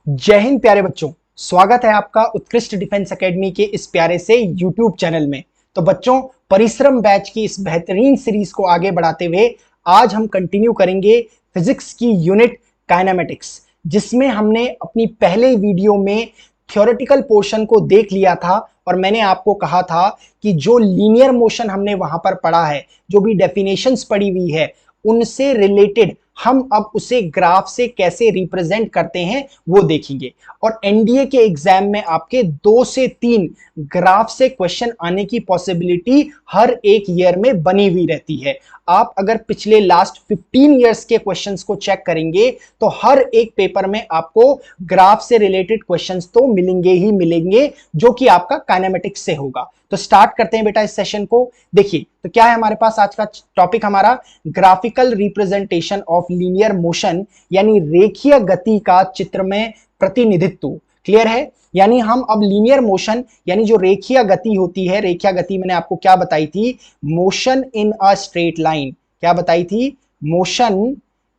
जय हिंद प्यारे बच्चों, स्वागत है आपका उत्कृष्ट डिफेंस एकेडमी के इस प्यारे से यूट्यूब चैनल में। तो बच्चों, परिश्रम बैच की इस बेहतरीन सीरीज को आगे बढ़ाते हुए आज हम कंटिन्यू करेंगे फिजिक्स की यूनिट काइनेमेटिक्स, जिसमें हमने अपनी पहले वीडियो में थ्योरेटिकल पोर्शन को देख लिया था और मैंने आपको कहा था कि जो लीनियर मोशन हमने वहां पर पढ़ा है, जो भी डेफिनेशंस पढ़ी हुई है, उनसे रिलेटेड हम अब उसे ग्राफ से कैसे रिप्रेजेंट करते हैं वो देखेंगे। और एनडीए के एग्जाम में आपके 2 से 3 ग्राफ से क्वेश्चन आने की पॉसिबिलिटी हर एक ईयर में बनी हुई रहती है। आप अगर पिछले लास्ट 15 इयर्स के क्वेश्चंस को चेक करेंगे तो हर एक पेपर में आपको ग्राफ से रिलेटेड क्वेश्चंस तो मिलेंगे ही मिलेंगे, जो कि आपका काइनेमेटिक्स से होगा। तो स्टार्ट करते हैं बेटा इस सेशन को। देखिए तो क्या है हमारे पास आज का टॉपिक, हमारा graphical representation of linear motion, यानी रेखीय गति का चित्र में प्रतिनिधित्व। क्लियर है? यानी हम अब लीनियर मोशन यानी जो रेखीय गति होती है, रेखीय गति मैंने आपको क्या बताई थी, motion in a straight line. क्या बताई थी? Motion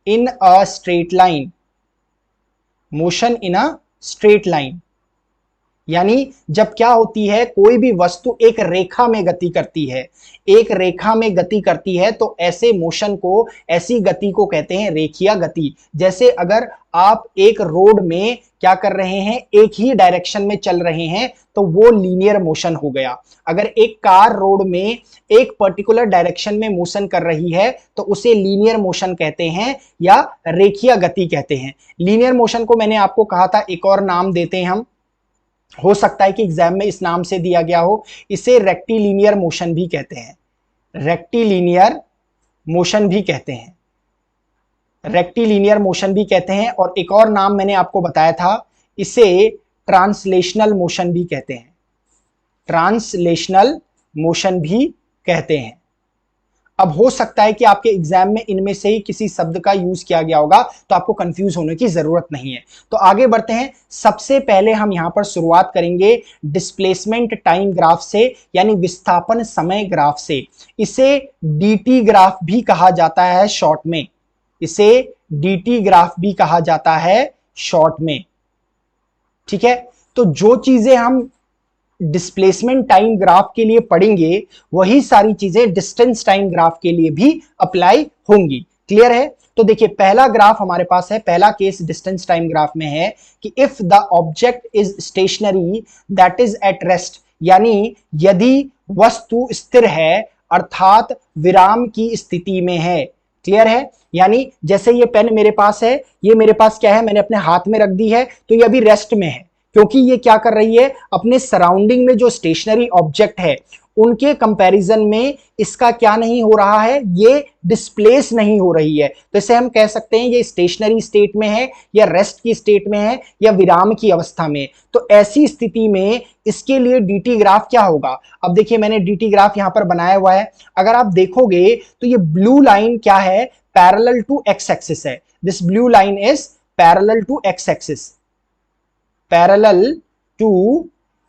in a straight line. Motion in a straight line यानी जब क्या होती है, कोई भी वस्तु एक रेखा में गति करती है, एक रेखा में गति करती है, तो ऐसे मोशन को, ऐसी गति को कहते हैं रेखीय गति। जैसे अगर आप एक रोड में क्या कर रहे हैं, एक ही डायरेक्शन में चल रहे हैं, तो वो लीनियर मोशन हो गया। अगर एक कार रोड में एक पर्टिकुलर डायरेक्शन में मोशन कर रही है तो उसे लीनियर मोशन कहते हैं या रेखीय गति कहते हैं। लीनियर मोशन को मैंने आपको कहा था एक और नाम देते हैं हम, हो सकता है कि एग्जाम में इस नाम से दिया गया हो, इसे रेक्टिलिनियर मोशन भी कहते हैं। रेक्टिलिनियर मोशन भी कहते हैं, रेक्टिलिनियर मोशन भी कहते हैं। और एक और नाम मैंने आपको बताया था, इसे ट्रांसलेशनल मोशन भी कहते हैं। ट्रांसलेशनल मोशन भी कहते हैं। अब हो सकता है कि आपके एग्जाम में इनमें से ही किसी शब्द का यूज किया गया होगा, तो आपको कंफ्यूज होने की जरूरत नहीं है। तो आगे बढ़ते हैं। सबसे पहले हम यहां पर शुरुआत करेंगे डिस्प्लेसमेंट टाइम ग्राफ से, यानी विस्थापन समय ग्राफ से। इसे डीटी ग्राफ भी कहा जाता है शॉर्ट में, इसे डीटी ग्राफ भी कहा जाता है शॉर्ट में। ठीक है, तो जो चीजें हम डिस्प्लेसमेंट टाइम ग्राफ के लिए पढ़ेंगे वही सारी चीजें डिस्टेंस टाइम ग्राफ के लिए भी अप्लाई होंगी। क्लियर है? तो देखिए पहला ग्राफ हमारे पास है, पहला केस डिस्टेंस टाइम ग्राफ में है कि if the object is stationary that is at rest, यानी यदि वस्तु स्थिर है अर्थात विराम की स्थिति में है। क्लियर है? यानी जैसे ये पेन मेरे पास है, ये मेरे पास क्या है, मैंने अपने हाथ में रख दी है, तो ये अभी रेस्ट में है, क्योंकि ये क्या कर रही है, अपने सराउंडिंग में जो स्टेशनरी ऑब्जेक्ट है उनके कंपैरिजन में इसका क्या नहीं हो रहा है, ये डिस्प्लेस नहीं हो रही है। तो इसे हम कह सकते हैं ये स्टेशनरी स्टेट में है, या रेस्ट की स्टेट में है, या विराम की अवस्था में। तो ऐसी स्थिति में इसके लिए डीटी ग्राफ क्या होगा। अब देखिए मैंने डीटी ग्राफ यहां पर बनाया हुआ है। अगर आप देखोगे तो ये ब्लू लाइन क्या है, पैरेलल टू एक्स एक्सिस है। This blue line is parallel to X axis, parallel to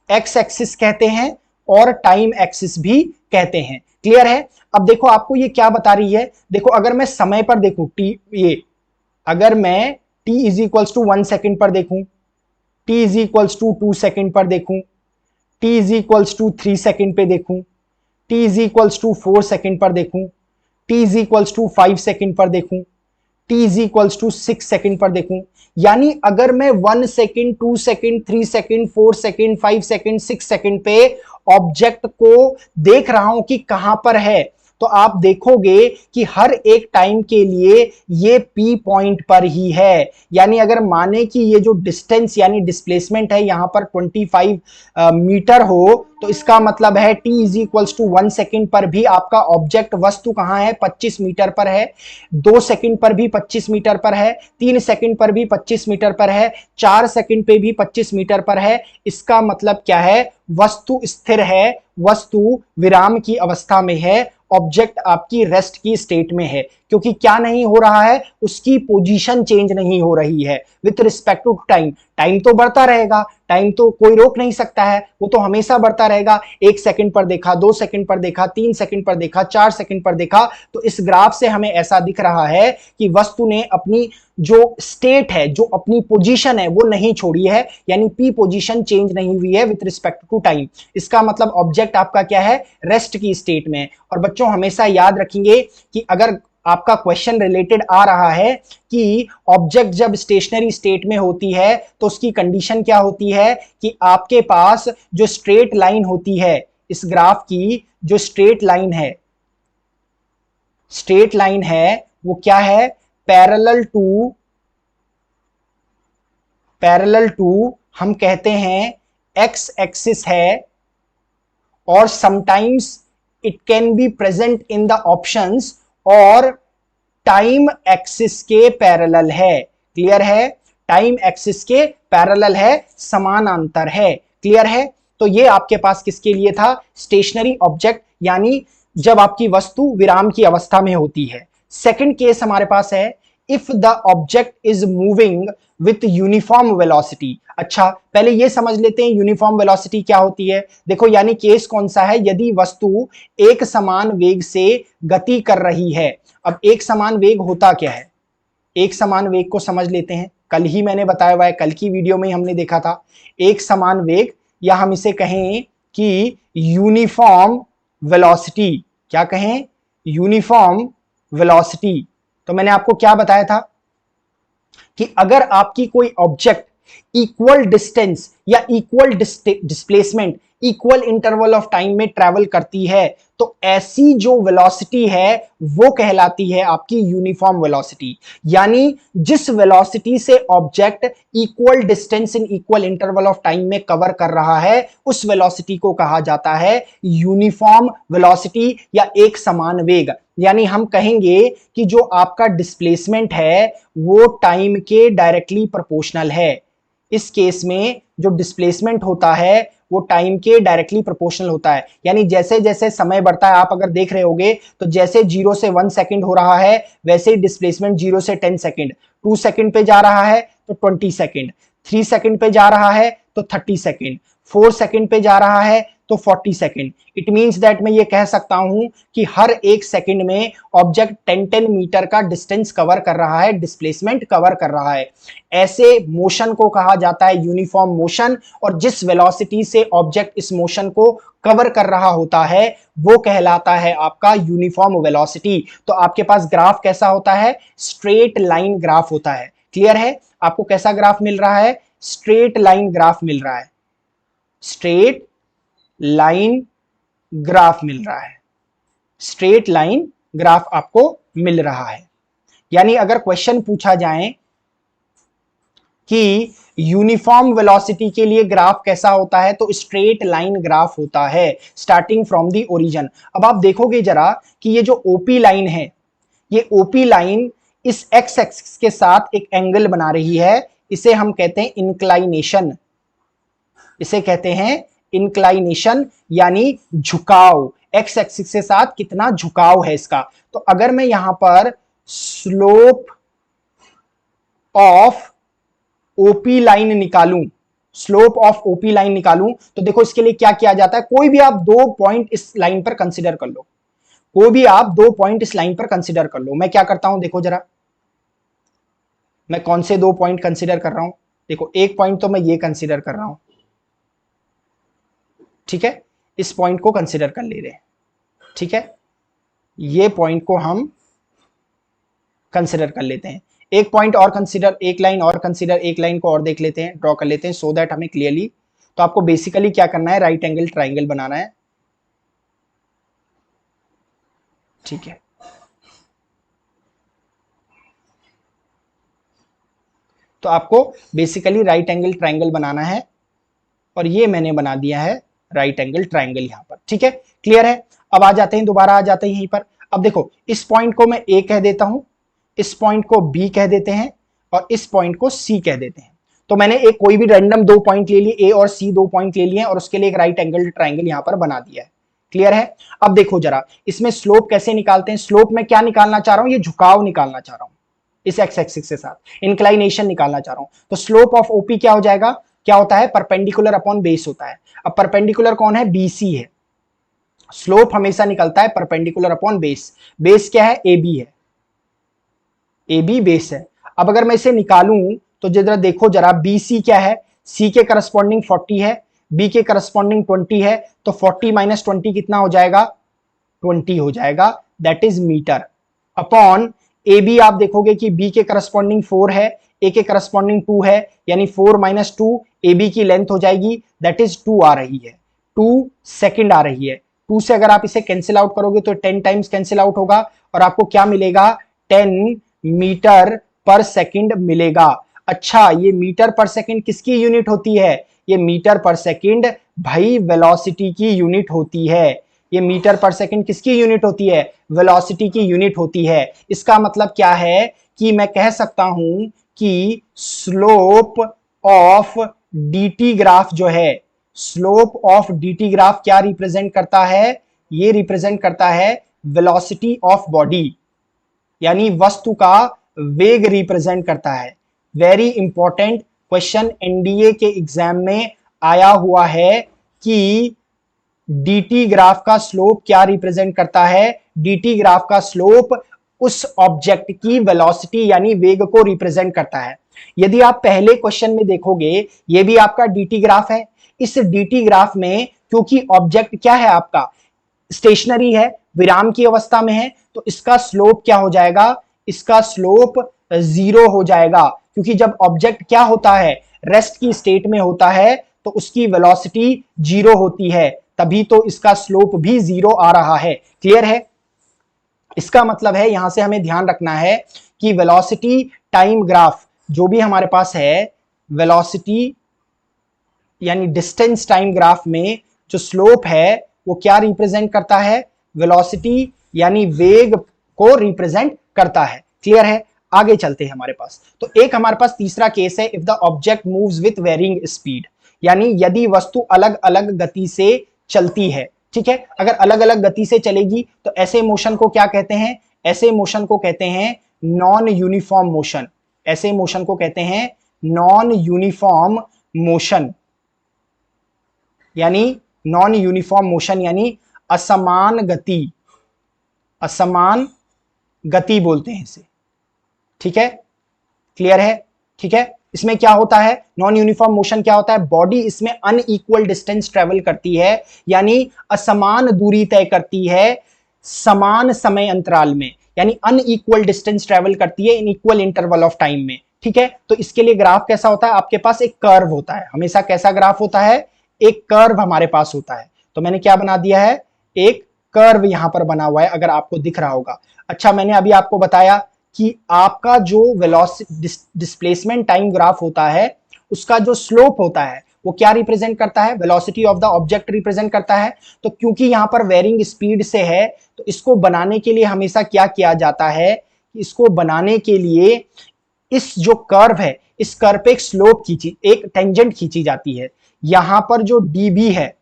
X axis कहते हैं और टाइम एक्सिस भी कहते हैं। क्लियर है? अब देखो आपको ये क्या बता रही है, देखो अगर मैं समय पर देखूं टी, ये अगर मैं t is equals to 1 second पर देखूं, t is equals to 2 second पर देखूं, t is equals to 3 second पे देखूं, t is equals to 4 second पर देखूं, t is equals to 5 second पर देखूं, t is equals to 6 second पर देखूं, यानी अगर मैं 1 second, 2 second, 3 second, 4 second, 5 second, 6 second पे ऑब्जेक्ट को देख रहा हूं कि कहां पर है, तो आप देखोगे कि हर एक टाइम के लिए ये P पॉइंट पर ही है। यानी अगर माने कि ये जो डिस्टेंस यानी डिस्प्लेसमेंट है यहां पर 25 मीटर हो, तो इसका मतलब है t is equals to 1 second पर भी आपका ऑब्जेक्ट वस्तु कहां है, 25 मीटर पर है। 2 सेकेंड पर भी 25 मीटर पर है, 3 सेकेंड पर भी 25 मीटर पर है, 4 सेकेंड पे भी 25 मीटर पर है। इसका मतलब क्या है, वस्तु स्थिर है, वस्तु विराम की अवस्था में है, ऑब्जेक्ट आपकी रेस्ट की स्टेट में है। क्योंकि क्या नहीं हो रहा है, उसकी पोजीशन चेंज नहीं हो रही है with respect to time. Time तो बढ़ता रहेगा, टाइम तो कोई रोक नहीं सकता है, वो तो हमेशा बढ़ता रहेगा। 1 सेकंड पर देखा, 2 सेकंड पर देखा, 3 सेकंड पर देखा, 4 सेकंड पर देखा, तो इस ग्राफ से हमें ऐसा दिख रहा है कि वस्तु ने अपनी जो स्टेट है, जो अपनी पोजीशन है, वो नहीं छोड़ी है, यानी पी पोजीशन चेंज नहीं हुई है विथ रिस्पेक्ट टू टाइम। इसका मतलब ऑब्जेक्ट आपका क्या है, रेस्ट की स्टेट में। और बच्चों हमेशा याद रखेंगे कि अगर आपका क्वेश्चन रिलेटेड आ रहा है कि ऑब्जेक्ट जब स्टेशनरी स्टेट में होती है तो उसकी कंडीशन क्या होती है कि आपके पास जो स्ट्रेट लाइन होती है, इस ग्राफ की जो स्ट्रेट लाइन है वो क्या है, पैरेलल टू हम कहते हैं एक्स एक्सिस है, और sometimes it can be present in the options, और टाइम एक्सिस के पैरेलल है। क्लियर है, टाइम एक्सिस के पैरेलल है, समानांतर है। क्लियर है, तो ये आपके पास किसके लिए था, स्टेशनरी ऑब्जेक्ट, यानी जब आपकी वस्तु विराम की अवस्था में होती है। सेकंड केस हमारे पास है, if the object is moving with uniform velocity. अच्छा, पहले ये समझ लेते हैं यूनिफॉर्म वेलोसिटी क्या होती है। देखो, यानी केस कौन सा है, यदि वस्तु एक समान वेग से गति कर रही है। अब एक समान वेग होता क्या है, एक समान वेग को समझ लेते हैं। कल ही मैंने बताया हुआ है, कल की वीडियो में हमने देखा था एक समान वेग, या हम इसे कहें कि यूनिफॉर्म वेलोसिटी। क्या कहें, यूनिफॉर्म वेलोसिटी। तो मैंने आपको क्या बताया था कि अगर आपकी कोई ऑब्जेक्ट इक्वल डिस्टेंस या equal displacement, equal interval of time में ट्रैवल करती है, तो ऐसी जो वेलोसिटी है वो कहलाती है आपकी यूनिफॉर्म वेलोसिटी। यानी जिस वेलोसिटी से object equal distance in equal interval of time में कवर कर रहा है, उस वेलोसिटी को कहा जाता है यूनिफॉर्म वेलोसिटी या एक समान वेग। यानी हम कहेंगे कि जो आपका डिस्प्लेसमेंट है वो टाइम के डायरेक्टली प्रोपोर्शनल है। इस केस में जो डिस्प्लेसमेंट होता है वो टाइम के डायरेक्टली प्रोपोर्शनल होता है। यानी जैसे जैसे समय बढ़ता है, आप अगर देख रहे होगे तो जैसे 0 से 1 सेकंड हो रहा है, वैसे ही डिस्प्लेसमेंट 0 से 10 सेकंड, 2 सेकंड पे जा रहा है तो 20 सेकंड, 3 सेकंड पे जा रहा है तो 30 सेकंड, 4 सेकंड पे जा रहा है तो 40 सेकंड। इट मींस दैट मैं ये कह सकता हूं कि हर एक सेकंड में ऑब्जेक्ट 10 मीटर का डिस्टेंस कवर कर रहा है, डिस्प्लेसमेंट कवर कर रहा है। ऐसे मोशन को कहा जाता है यूनिफॉर्म मोशन, और जिस वेलोसिटी से ऑब्जेक्ट इस मोशन को कवर कर रहा होता है वो कहलाता है आपका यूनिफॉर्म वेलोसिटी। तो आपके पास ग्राफ कैसा होता है, स्ट्रेट लाइन ग्राफ होता है। क्लियर है, आपको कैसा ग्राफ मिल रहा है, स्ट्रेट लाइन ग्राफ मिल रहा है, स्ट्रेट लाइन ग्राफ मिल रहा है, स्ट्रेट लाइन ग्राफ आपको मिल रहा है। यानी अगर क्वेश्चन पूछा जाए कि यूनिफॉर्म वेलोसिटी के लिए ग्राफ कैसा होता है, तो स्ट्रेट लाइन ग्राफ होता है स्टार्टिंग फ्रॉम दी ओरिजिन। अब आप देखोगे जरा कि ये जो ओपी लाइन है, ये ओपी लाइन इस एक्स एक्सिस के साथ एक एंगल बना रही है, इसे हम कहते हैं इंक्लाइनेशन, इसे कहते हैं इंक्लाइनेशन, यानी झुकाव। एक्स एक्सिस के साथ कितना झुकाव है इसका। तो अगर मैं यहां पर स्लोप ऑफ ओपी लाइन निकालूं, स्लोप ऑफ ओपी लाइन निकालूं, तो देखो इसके लिए क्या किया जाता है, कोई भी आप 2 पॉइंट इस लाइन पर कंसीडर कर लो, कोई भी आप 2 पॉइंट इस लाइन पर कंसीडर कर लो। मैं क्या करता हूं, देखो जरा मैं कौन से 2 पॉइंट कंसीडर कर रहा हूं। देखो एक पॉइंट तो मैं ये कंसीडर कर रहा हूं, ठीक है, इस पॉइंट को कंसीडर कर ले रहे हैं, ठीक है, ये पॉइंट को हम कंसीडर कर लेते हैं। एक पॉइंट और कंसीडर, एक लाइन और कंसीडर, एक लाइन को और देख लेते हैं, ड्रॉ कर लेते हैं सो दैट हमें क्लियरली। तो आपको बेसिकली क्या करना है, राइट एंगल ट्राइंगल बनाना है, ठीक है। तो आपको बेसिकली राइट एंगल ट्राइंगल बनाना है, और ये मैंने बना दिया है राइट एंगल ट्राइंगल यहां पर, ठीक है, क्लियर है। अब आ जाते हैं, दोबारा आ जाते हैं यहीं पर। अब देखो इस पॉइंट को मैं ए कह देता हूं, इस पॉइंट को बी कह देते हैं, और इस पॉइंट को सी कह देते हैं। तो मैंने एक कोई भी रैंडम 2 पॉइंट ले लिए, ए और सी 2 पॉइंट ले लिए, और उसके लिए एक राइट एंगल ट्राइंगल यहां पर बना दिया है। क्लियर है? अब देखो जरा इसमें स्लोप कैसे निकालते हैं। स्लोप में क्या निकालना चाह रहा हूं, ये झुकाव निकालना चाह रहा हूं इस एक्स एक्सिस के साथ, इंक्लाइनेशन निकालना चाह रहा हूं। तो स्लोप ऑफ ओपी क्या हो जाएगा, क्या होता है, परपेंडिकुलर अपॉन बेस होता है। अब परपेंडिकुलर कौन है, बीसी है। स्लोप हमेशा निकलता है परपेंडिकुलर अपॉन बेस। बेस क्या है, ए बी है, ए बी बेस है। अब अगर मैं इसे निकालूं तो जरा देखो जरा, बी सी क्या है, सी के करस्पॉन्डिंग 40 है, बी के करस्पॉन्डिंग 20 है, तो 40 माइनस 20 कितना हो जाएगा, 20 हो जाएगा, that is metre. Upon A B आप देखोगे कि बी के करस्पॉन्डिंग 4 है, ए के करस्पॉन्डिंग 2 है, यानी 4 माइनस 2 ए बी की लेंथ हो जाएगी, दैट इज 2 आ रही है, 2 सेकेंड आ रही है। 2 से अगर आप इसे कैंसिल आउट करोगे तो 10 टाइम्स कैंसिल आउट होगा और आपको क्या मिलेगा, 10 मीटर पर सेकंड मिलेगा। अच्छा, ये मीटर पर सेकंड किसकी यूनिट होती है, ये मीटर पर सेकंड भाई वेलोसिटी की यूनिट होती है। ये मीटर पर सेकंड किसकी यूनिट होती है, वेलोसिटी की यूनिट होती है। इसका मतलब क्या है कि मैं कह सकता हूं कि स्लोप ऑफ डीटी ग्राफ जो है, स्लोप ऑफ डीटी ग्राफ क्या रिप्रेजेंट करता है, ये रिप्रेजेंट करता है वेलोसिटी ऑफ बॉडी, यानी वस्तु का वेग रिप्रेजेंट करता है। वेरी इंपॉर्टेंट क्वेश्चन एनडीए के एग्जाम में आया हुआ है कि डीटी ग्राफ का स्लोप क्या रिप्रेजेंट करता है। डीटी ग्राफ का स्लोप उस ऑब्जेक्ट की वेलोसिटी यानी वेग को रिप्रेजेंट करता है। यदि आप पहले क्वेश्चन में देखोगे, ये भी आपका डीटी ग्राफ है। इस डीटी ग्राफ में क्योंकि ऑब्जेक्ट क्या है आपका, स्टेशनरी है, विराम की अवस्था में है, तो इसका स्लोप क्या हो जाएगा, इसका स्लोप 0 हो जाएगा, क्योंकि जब ऑब्जेक्ट क्या होता है, रेस्ट की स्टेट में होता है, तो उसकी वेलोसिटी 0 होती है, तभी तो इसका स्लोप भी 0 आ रहा है। क्लियर है? इसका मतलब है यहां से हमें ध्यान रखना है कि वेलोसिटी टाइम ग्राफ जो भी हमारे पास है, वेलोसिटी यानी डिस्टेंस टाइम ग्राफ में जो स्लोप है वो क्या रिप्रेजेंट करता है, वेलोसिटी यानी वेग को रिप्रेजेंट करता है। क्लियर है? आगे चलते हैं हमारे पास। तो एक हमारे पास तीसरा केस है, if the object moves with varying speed, यानी यदि वस्तु अलग अलग गति से चलती है। ठीक है, अगर अलग अलग गति से चलेगी तो ऐसे मोशन को क्या कहते हैं, ऐसे मोशन को कहते हैं नॉन यूनिफॉर्म मोशन। ऐसे मोशन को कहते हैं नॉन यूनिफॉर्म मोशन, यानी नॉन यूनिफॉर्म मोशन यानी असमान गति, असमान गति बोलते हैं इसे। ठीक है, क्लियर है? ठीक है, इसमें क्या होता है, नॉन यूनिफॉर्म मोशन क्या होता है, बॉडी इसमें अनइक्वल डिस्टेंस ट्रेवल करती है, यानी असमान दूरी तय करती है समान समय अंतराल में, यानी अनइक्वल डिस्टेंस ट्रेवल करती है इन इक्वल इंटरवल ऑफ टाइम में। ठीक है, तो इसके लिए ग्राफ कैसा होता है, आपके पास एक कर्व होता है, हमेशा कैसा ग्राफ होता है, एक कर्व हमारे पास होता है। तो मैंने क्या बना दिया है, एक कर्व यहां पर बना हुआ है, अगर आपको दिख रहा होगा। अच्छा, मैंने अभी आपको बताया कि आपका जो वेलोसिटी डिस्प्लेसमेंट टाइम ग्राफ होता है, उसका जो स्लोप होता है वो क्या रिप्रेजेंट करता है, velocity of the object represent करता है। तो क्योंकि यहां पर वेरिंग स्पीड से है, तो इसको बनाने के लिए हमेशा क्या किया जाता है, इसको बनाने के लिए इस जो कर्व है, इस कर्व पे एक स्लोप खींची, एक टेंजेंट खींची जाती है। यहां पर जो डीबी है,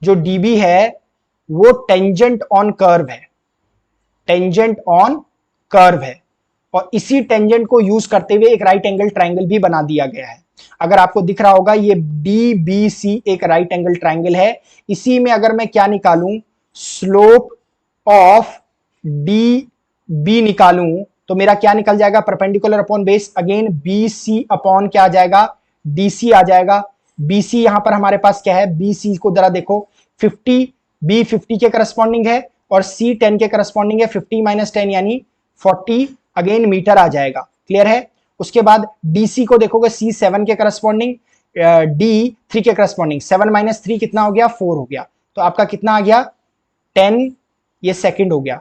जो डीबी है वो टेंजेंट ऑन कर्व है, टेंजेंट ऑन कर्व है, और इसी टेंजेंट को यूज करते हुए एक राइट एंगल ट्रायंगल भी बना दिया गया है। अगर आपको दिख रहा होगा, ये डीबीसी एक राइट एंगल ट्रायंगल है। इसी में अगर मैं क्या निकालूं, स्लोप ऑफ डी बी निकालूं, तो मेरा क्या निकल जाएगा, perpendicular upon base, again B C upon क्या आ जाएगा, डी सी आ जाएगा। बीसी यहां पर हमारे पास क्या है, बीसी को जरा देखो, 50, बी 50 के करस्पॉन्डिंग है और सी 10 के करस्पॉन्डिंग है, 50 माइनस 10 यानी 40, अगेन मीटर आ जाएगा। क्लियर है? उसके बाद डीसी को देखोगे, सी 7 के करस्पॉन्डिंग, डी 3 के करस्पॉन्डिंग, 7 माइनस 3 कितना हो गया, 4 हो गया। तो आपका कितना आ गया, 10, ये सेकंड हो गया,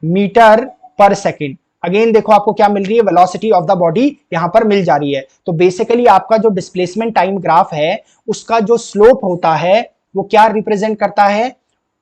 मीटर पर सेकंड। अगेन देखो आपको क्या मिल रही है, वेलोसिटी ऑफ द बॉडी यहां पर मिल जा रही है। तो बेसिकली आपका जो डिस्प्लेसमेंट टाइम ग्राफ है, उसका जो स्लोप होता है वो क्या रिप्रेजेंट करता है,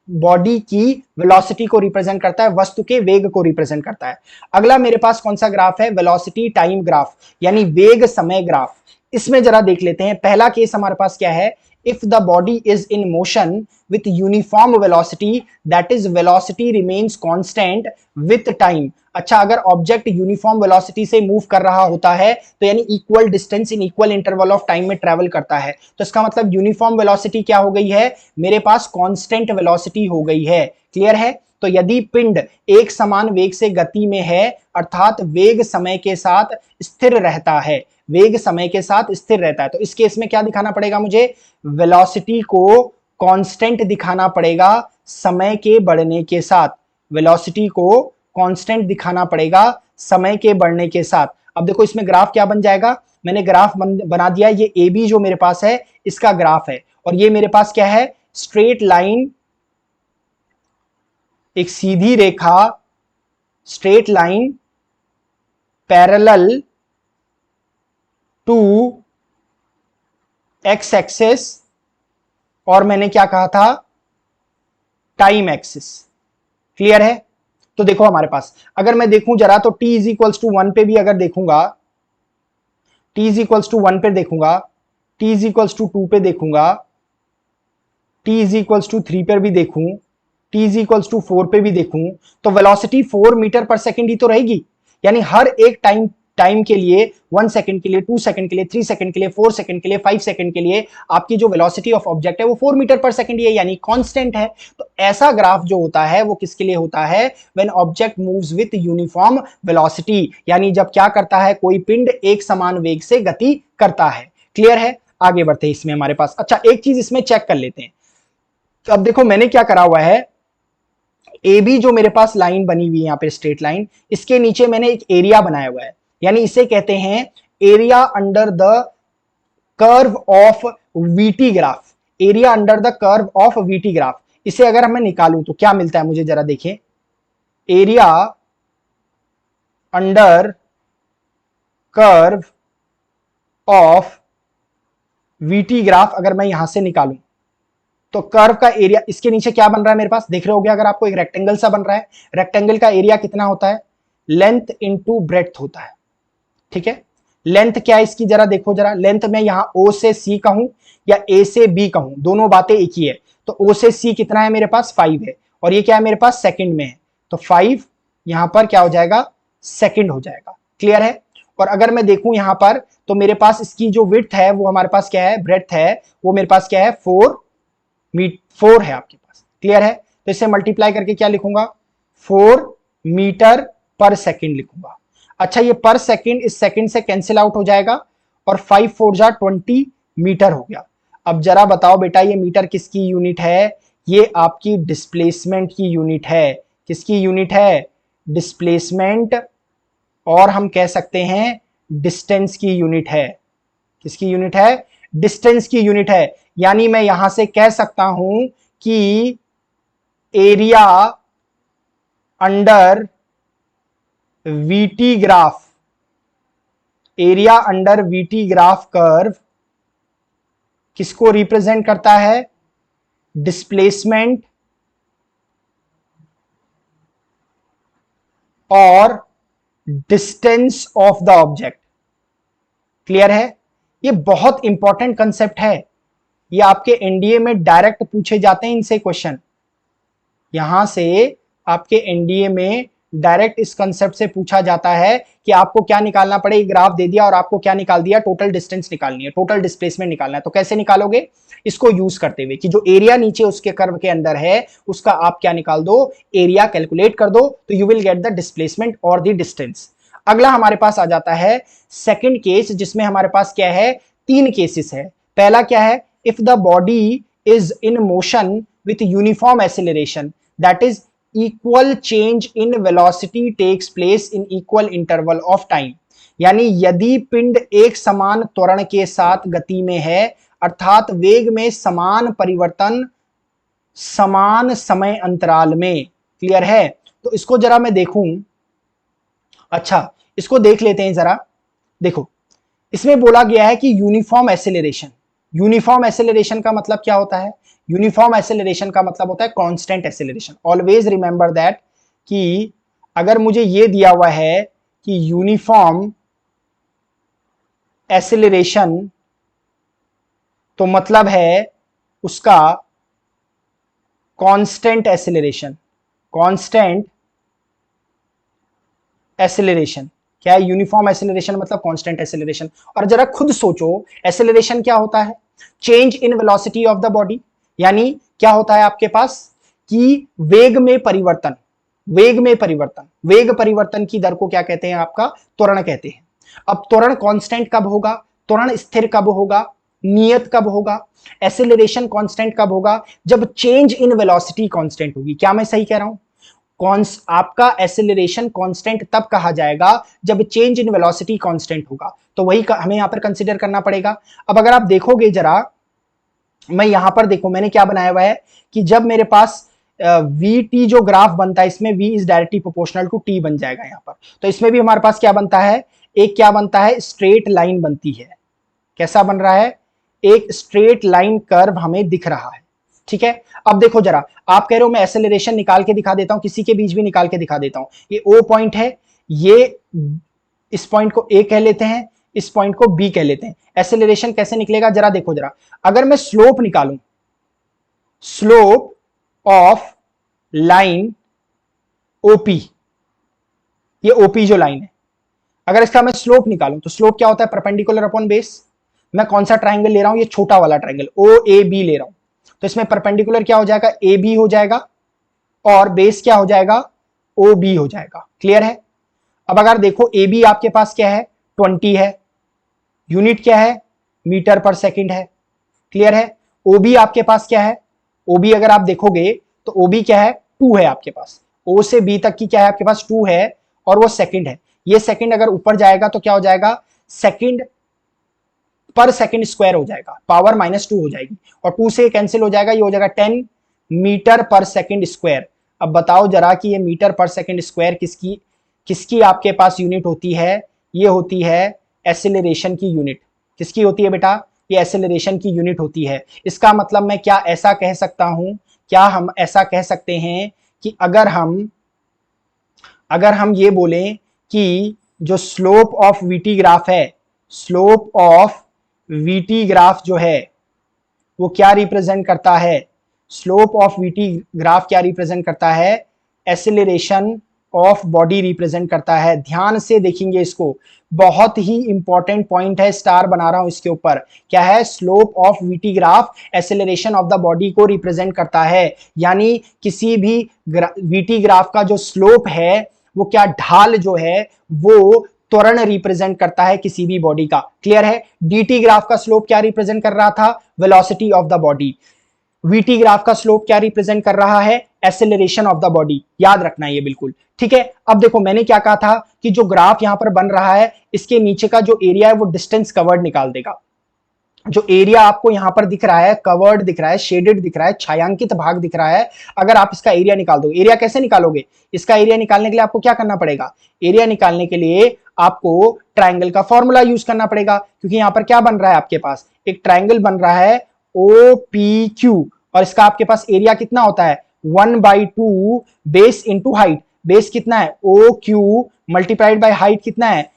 बॉडी की वेलोसिटी को रिप्रेजेंट करता है, वस्तु के वेग को रिप्रेजेंट करता है। अगला मेरे पास कौन सा ग्राफ है, वेलोसिटी टाइम ग्राफ, यानी वेग समय ग्राफ। इसमें जरा देख लेते हैं, पहला केस हमारे पास क्या है, if the body is in motion with uniform velocity, that is velocity remains constant with time. अच्छा, अगर ऑब्जेक्ट यूनिफॉर्म वेलोसिटी से मूव कर रहा होता है तो यानी equal distance in equal interval of time में ट्रेवल करता है, तो इसका मतलब यूनिफॉर्म वेलोसिटी क्या हो गई है, मेरे पास कांस्टेंट वेलोसिटी हो गई है। क्लियर है? तो यदि पिंड एक समान वेग से गति में है, अर्थात वेग समय के साथ स्थिर रहता है, वेग समय के साथ स्थिर रहता है, तो इस केस में क्या दिखाना पड़ेगा मुझे, वेलोसिटी को कांस्टेंट दिखाना पड़ेगा समय के बढ़ने के साथ, वेलोसिटी को कांस्टेंट दिखाना पड़ेगा समय के बढ़ने के साथ। अब देखो इसमें ग्राफ क्या बन जाएगा, मैंने ग्राफ बना दिया, ये ए बी जो मेरे पास है इसका ग्राफ है, और ये मेरे पास क्या है, स्ट्रेट लाइन, एक सीधी रेखा, straight line parallel to X axis, और मैंने क्या कहा था, टाइम एक्सिस। क्लियर है? तो देखो हमारे पास अगर मैं देखूं जरा तो t इज इक्वल्स टू 1 पे भी अगर देखूंगा, t इज इक्वल्स टू 1 पे देखूंगा, t इज इक्वल्स टू 2 पे देखूंगा, t इज इक्वल्स टू 3 पर भी देखूं, t इज इक्वल्स टू 4 पे भी देखूं, तो वेलोसिटी 4 मीटर पर सेकंड ही तो रहेगी। यानी हर एक टाइम के लिए 1 सेकंड के लिए, 2 सेकंड के लिए, 3 सेकंड के लिए, 4 सेकंड के लिए, 5 सेकंड के लिए आपकी जो वेलोसिटी ऑफ ऑब्जेक्ट है वो 4 मीटर पर सेकंड ही है, यानी कांस्टेंट है। तो ऐसा ग्राफ जो होता है वो किसके लिए होता है, when object moves with uniform velocity, यानी जब क्या करता है, कोई पिंड एक समान वेग से गति करता है। क्लियर है? आगे बढ़ते हैं इसमें हमारे पास। अच्छा, एक चीज इसमें चेक कर लेते हैं। तो अब देखो मैंने क्या करा हुआ है, ए बी जो मेरे पास लाइन बनी हुई है यहाँ पे स्ट्रेट लाइन, इसके नीचे मैंने एक एरिया बनाया हुआ है, यानी इसे कहते हैं area under the curve of VT graph, area under the curve of VT graph. इसे अगर मैं निकालूं तो क्या मिलता है मुझे, जरा देखें, area under curve of VT graph अगर मैं यहां से निकालूं तो कर्व का एरिया, इसके नीचे क्या बन रहा है मेरे पास, देख रहे हो गया अगर आपको, एक रेक्टेंगल सा बन रहा है। रेक्टेंगल का एरिया कितना होता है, लेंथ इनटू ब्रेड्थ होता है। ठीक है, लेंथ क्या है इसकी जरा देखो, जरा लेंथ में यहां ओ से सी कहूं या ए से बी कहूं, दोनों बातें एक ही है। तो ओ से सी कितना है मेरे पास, 5 है, और ये क्या है मेरे पास, सेकंड में है, तो 5 यहां पर क्या हो जाएगा, सेकंड हो जाएगा। क्लियर है? और अगर मैं देखूं यहां पर तो मेरे पास इसकी जो विड्थ है वो हमारे पास क्या है, ब्रेड्थ है, वो मेरे पास क्या है, 4 है आपके पास। क्लियर है? तो इसे मल्टीप्लाई करके क्या लिखूंगा, 4 मीटर पर सेकंड लिखूंगा। अच्छा, ये पर सेकंड इस सेकंड से कैंसिल आउट हो जाएगा, और 5 4 जा 20 मीटर हो गया। अब जरा बताओ बेटा, ये मीटर किसकी यूनिट है, ये आपकी डिस्प्लेसमेंट की यूनिट है। किसकी यूनिट है, डिस्प्लेसमेंट, और हम कह सकते हैं डिस्टेंस की यूनिट है। किसकी यूनिट है, डिस्टेंस की यूनिट है। यानी मैं यहां से कह सकता हूं कि area under VT graph, area under VT graph curve किसको रिप्रेजेंट करता है, डिस्प्लेसमेंट और distance of the object. Clear है? ये बहुत इंपॉर्टेंट कंसेप्ट है, ये आपके एनडीए में डायरेक्ट पूछे जाते हैं इनसे क्वेश्चन। यहां से आपके एनडीए में डायरेक्ट इस कंसेप्ट से पूछा जाता है कि आपको क्या निकालना पड़े, ग्राफ दे दिया और आपको क्या निकाल दिया, टोटल डिस्टेंस निकालनी है, टोटल डिस्प्लेसमेंट निकालना है। तो कैसे निकालोगे, इसको यूज करते हुए कि जो एरिया नीचे उसके कर्व के अंदर है उसका आप क्या निकाल दो, एरिया कैलकुलेट कर दो, तो you will get the displacement और द डिस्टेंस। अगला हमारे पास आ जाता है सेकंड केस, जिसमें हमारे पास क्या है, 3 केसेस है। पहला क्या है, if the body is in motion with uniform acceleration, that is equal change in velocity takes place in equal interval of time. यानी यदि पिंड एक समान त्वरण के साथ गति में है, अर्थात वेग में समान परिवर्तन समान समय अंतराल में। क्लियर है? तो इसको जरा मैं देखूं, अच्छा इसको देख लेते हैं जरा। देखो इसमें बोला गया है कि यूनिफॉर्म एक्सेलरेशन, यूनिफॉर्म एक्सेलरेशन का मतलब क्या होता है, यूनिफॉर्म एक्सेलरेशन का मतलब होता है constant acceleration. Always remember that कि अगर मुझे ये दिया हुआ है कि यूनिफॉर्म एक्सेलरेशन, तो मतलब है उसका कांस्टेंट एक्सेलरेशन, कांस्टेंट एक्सेलरेशन क्या है? यूनिफॉर्म एक्सेलरेशन मतलब कांस्टेंट एक्सेलरेशन। और जरा खुद सोचो एक्सेलरेशन क्या होता है? Change in velocity of the body, यानी क्या होता है आपके पास कि वेग में परिवर्तन, वेग में परिवर्तन, वेग परिवर्तन की दर को क्या कहते हैं? आपका त्वरण कहते हैं। अब त्वरण कांस्टेंट कब होगा? त्वरण स्थिर कब होगा? नियत कब होगा? एक्सेलरेशन कांस्टेंट कब होगा? जब चेंज इन वेलोसिटी कांस्टेंट होगी। क्या मैं सही कह रहा हूं? आपका एक्सेलरेशन कांस्टेंट तब कहा जाएगा जब चेंज इन वेलोसिटी कांस्टेंट होगा। तो वही हमें यहां पर कंसीडर करना पड़ेगा। अब अगर आप देखोगे जरा, मैं यहां पर देखो मैंने क्या बनाया हुआ है कि जब मेरे पास वी टी जो ग्राफ बनता है, इसमें v is directly proportional to t बन जाएगा यहां पर। तो इसमें भी हमारे पास क्या बनता है? एक क्या बनता है? स्ट्रेट लाइन बनती है। कैसा बन रहा है? एक स्ट्रेट लाइन कर्व हमें दिख रहा है। ठीक है, अब देखो जरा, आप कह रहे हो मैं एक्सेलरेशन निकाल के दिखा देता हूं, किसी के बीच भी निकाल के दिखा देता हूं। ये O पॉइंट है, ये इस पॉइंट को A कह लेते हैं, इस पॉइंट को B कह लेते हैं। एक्सेलरेशन कैसे निकलेगा जरा देखो जरा, अगर मैं स्लोप निकालूं, स्लोप ऑफ लाइन OP, ये OP जो लाइन है, अगर इसका मैं स्लोप निकालूं तो स्लोप क्या होता है? Perpendicular upon base. मैं कौन सा ट्राइंगल ले रहा हूं? ये छोटा वाला ट्राइंगल OAB ले रहा हूं। तो इसमें परपेंडिकुलर क्या हो जाएगा? AB हो जाएगा, और बेस क्या हो जाएगा? OB हो जाएगा। क्लियर है? अब अगर देखो AB आपके पास क्या है? 20 है, यूनिट क्या है? मीटर पर सेकंड है। क्लियर है? OB आपके पास क्या है? OB अगर आप देखोगे तो OB क्या है? 2 है आपके पास। O से B तक की क्या है आपके पास? 2 है, और वो सेकंड है। ये सेकंड अगर ऊपर जाएगा तो क्या हो जाएगा? सेकंड पर सेकंड स्क्वायर हो जाएगा, पावर -2 हो जाएगी, और 2 से कैंसिल हो जाएगा, ये हो जाएगा 10 मीटर पर सेकंड स्क्वायर। अब बताओ जरा कि ये मीटर पर सेकंड स्क्वायर किसकी किसकी आपके पास यूनिट होती है? ये होती है एक्सेलरेशन की यूनिट। किसकी होती है बेटा? ये एक्सेलरेशन की यूनिट होती है। इसका मतलब मैं क्या ऐसा कह सकता हूं, क्या हम ऐसा कह सकते हैं कि अगर हम ये बोलें कि जो स्लोप ऑफ वीटी ग्राफ है, स्लोप ऑफ वीटी ग्राफ जो है वो क्या रिप्रेजेंट करता है? स्लोप ऑफ वीटी ग्राफ क्या रिप्रेजेंट करता है? एक्सेलरेशन ऑफ बॉडी रिप्रेजेंट करता है। ध्यान से देखेंगे इसको, बहुत ही इंपॉर्टेंट पॉइंट है, स्टार बना रहा हूं इसके ऊपर। क्या है? Slope of VT graph acceleration of the body को रिप्रेजेंट करता है। यानी किसी भी वीटी ग्राफ का जो स्लोप है, वो क्या ढाल जो है वो त्वरण रिप्रेजेंट करता है किसी भी बॉडी का। क्लियर है? डीटी ग्राफ का स्लोप क्या रिप्रेजेंट कर रहा था? Velocity of the body. VT graph का स्लोप क्या रिप्रेजेंट कर रहा है? Acceleration of the body. याद रखना ये बिल्कुल ठीक है। अब देखो मैंने क्या कहा था कि जो ग्राफ यहां पर बन रहा है, इसके नीचे का जो एरिया है वो डिस्टेंस कवर्ड निकाल देगा। जो एरिया आपको यहां पर दिख रहा है, कवर्ड दिख रहा है, शेडेड दिख रहा है, छायांकित भाग दिख रहा है, अगर आप इसका एरिया निकाल दो, एरिया कैसे निकालोगे? इसका एरिया निकालने के लिए आपको क्या करना पड़ेगा? एरिया निकालने के लिए आपको ट्राइंगल का फॉर्मूला यूज करना पड़ेगा, क्योंकि यहां पर क्या बन रहा है आपके पास? एक ट्राइंगल बन रहा है OPQ, और इसका आपके पास एरिया कितना होता है? 1/2 बेस इंटू हाइट। बेस कितना है? OQ मल्टीप्लाइड बाय हाइट कितना है?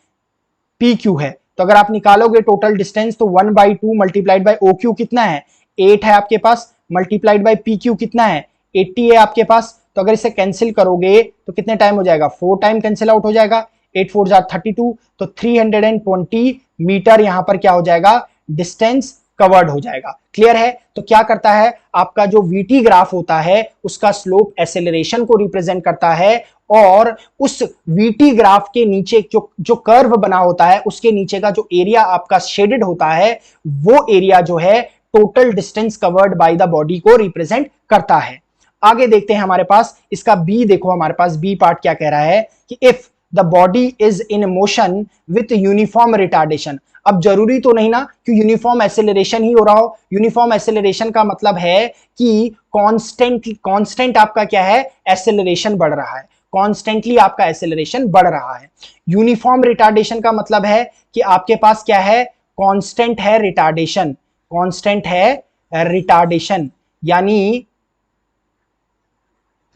PQ है। तो अगर आप निकालोगे टोटल डिस्टेंस तो 1/2 मल्टीप्लाइड बाय OQ कितना है? 8 है आपके पास, मल्टीप्लाइड बाय PQ कितना है? 80 है आपके पास। तो अगर इसे कैंसिल करोगे तो कितने टाइम हो जाएगा? 4 टाइम कैंसिल आउट हो जाएगा। 8 4 32, तो 320 मीटर यहां पर क्या हो जाएगा? डिस्टेंस कवर्ड हो जाएगा। क्लियर है? तो क्या करता है आपका जो वीटी ग्राफ होता है, उसका स्लोप एक्सेलरेशन को रिप्रेजेंट करता है, और उस वीटी ग्राफ के नीचे जो कर्व बना होता है, उसके नीचे का जो एरिया आपका शेडेड होता है, वो एरिया जो है total distance covered by the body को रिप्रेजेंट करता है। आगे देखते हैं हमारे पास इसका बी। देखो हमारे पास बी पार्ट क्या कह रहा है कि if the body is in motion with uniform retardation. अब जरूरी तो नहीं ना कि यूनिफॉर्म एक्सेलरेशन ही हो रहा हो। यूनिफॉर्म एक्सेलरेशन का मतलब है कि कांस्टेंट आपका क्या है? एक्सेलरेशन बढ़ रहा है, कॉन्स्टेंटली आपका एक्सेलरेशन बढ़ रहा है। यूनिफॉर्म रिटार्डेशन का मतलब है कि आपके पास क्या है? कांस्टेंट है रिटार्डेशन, कांस्टेंट है रिटार्डेशन, यानी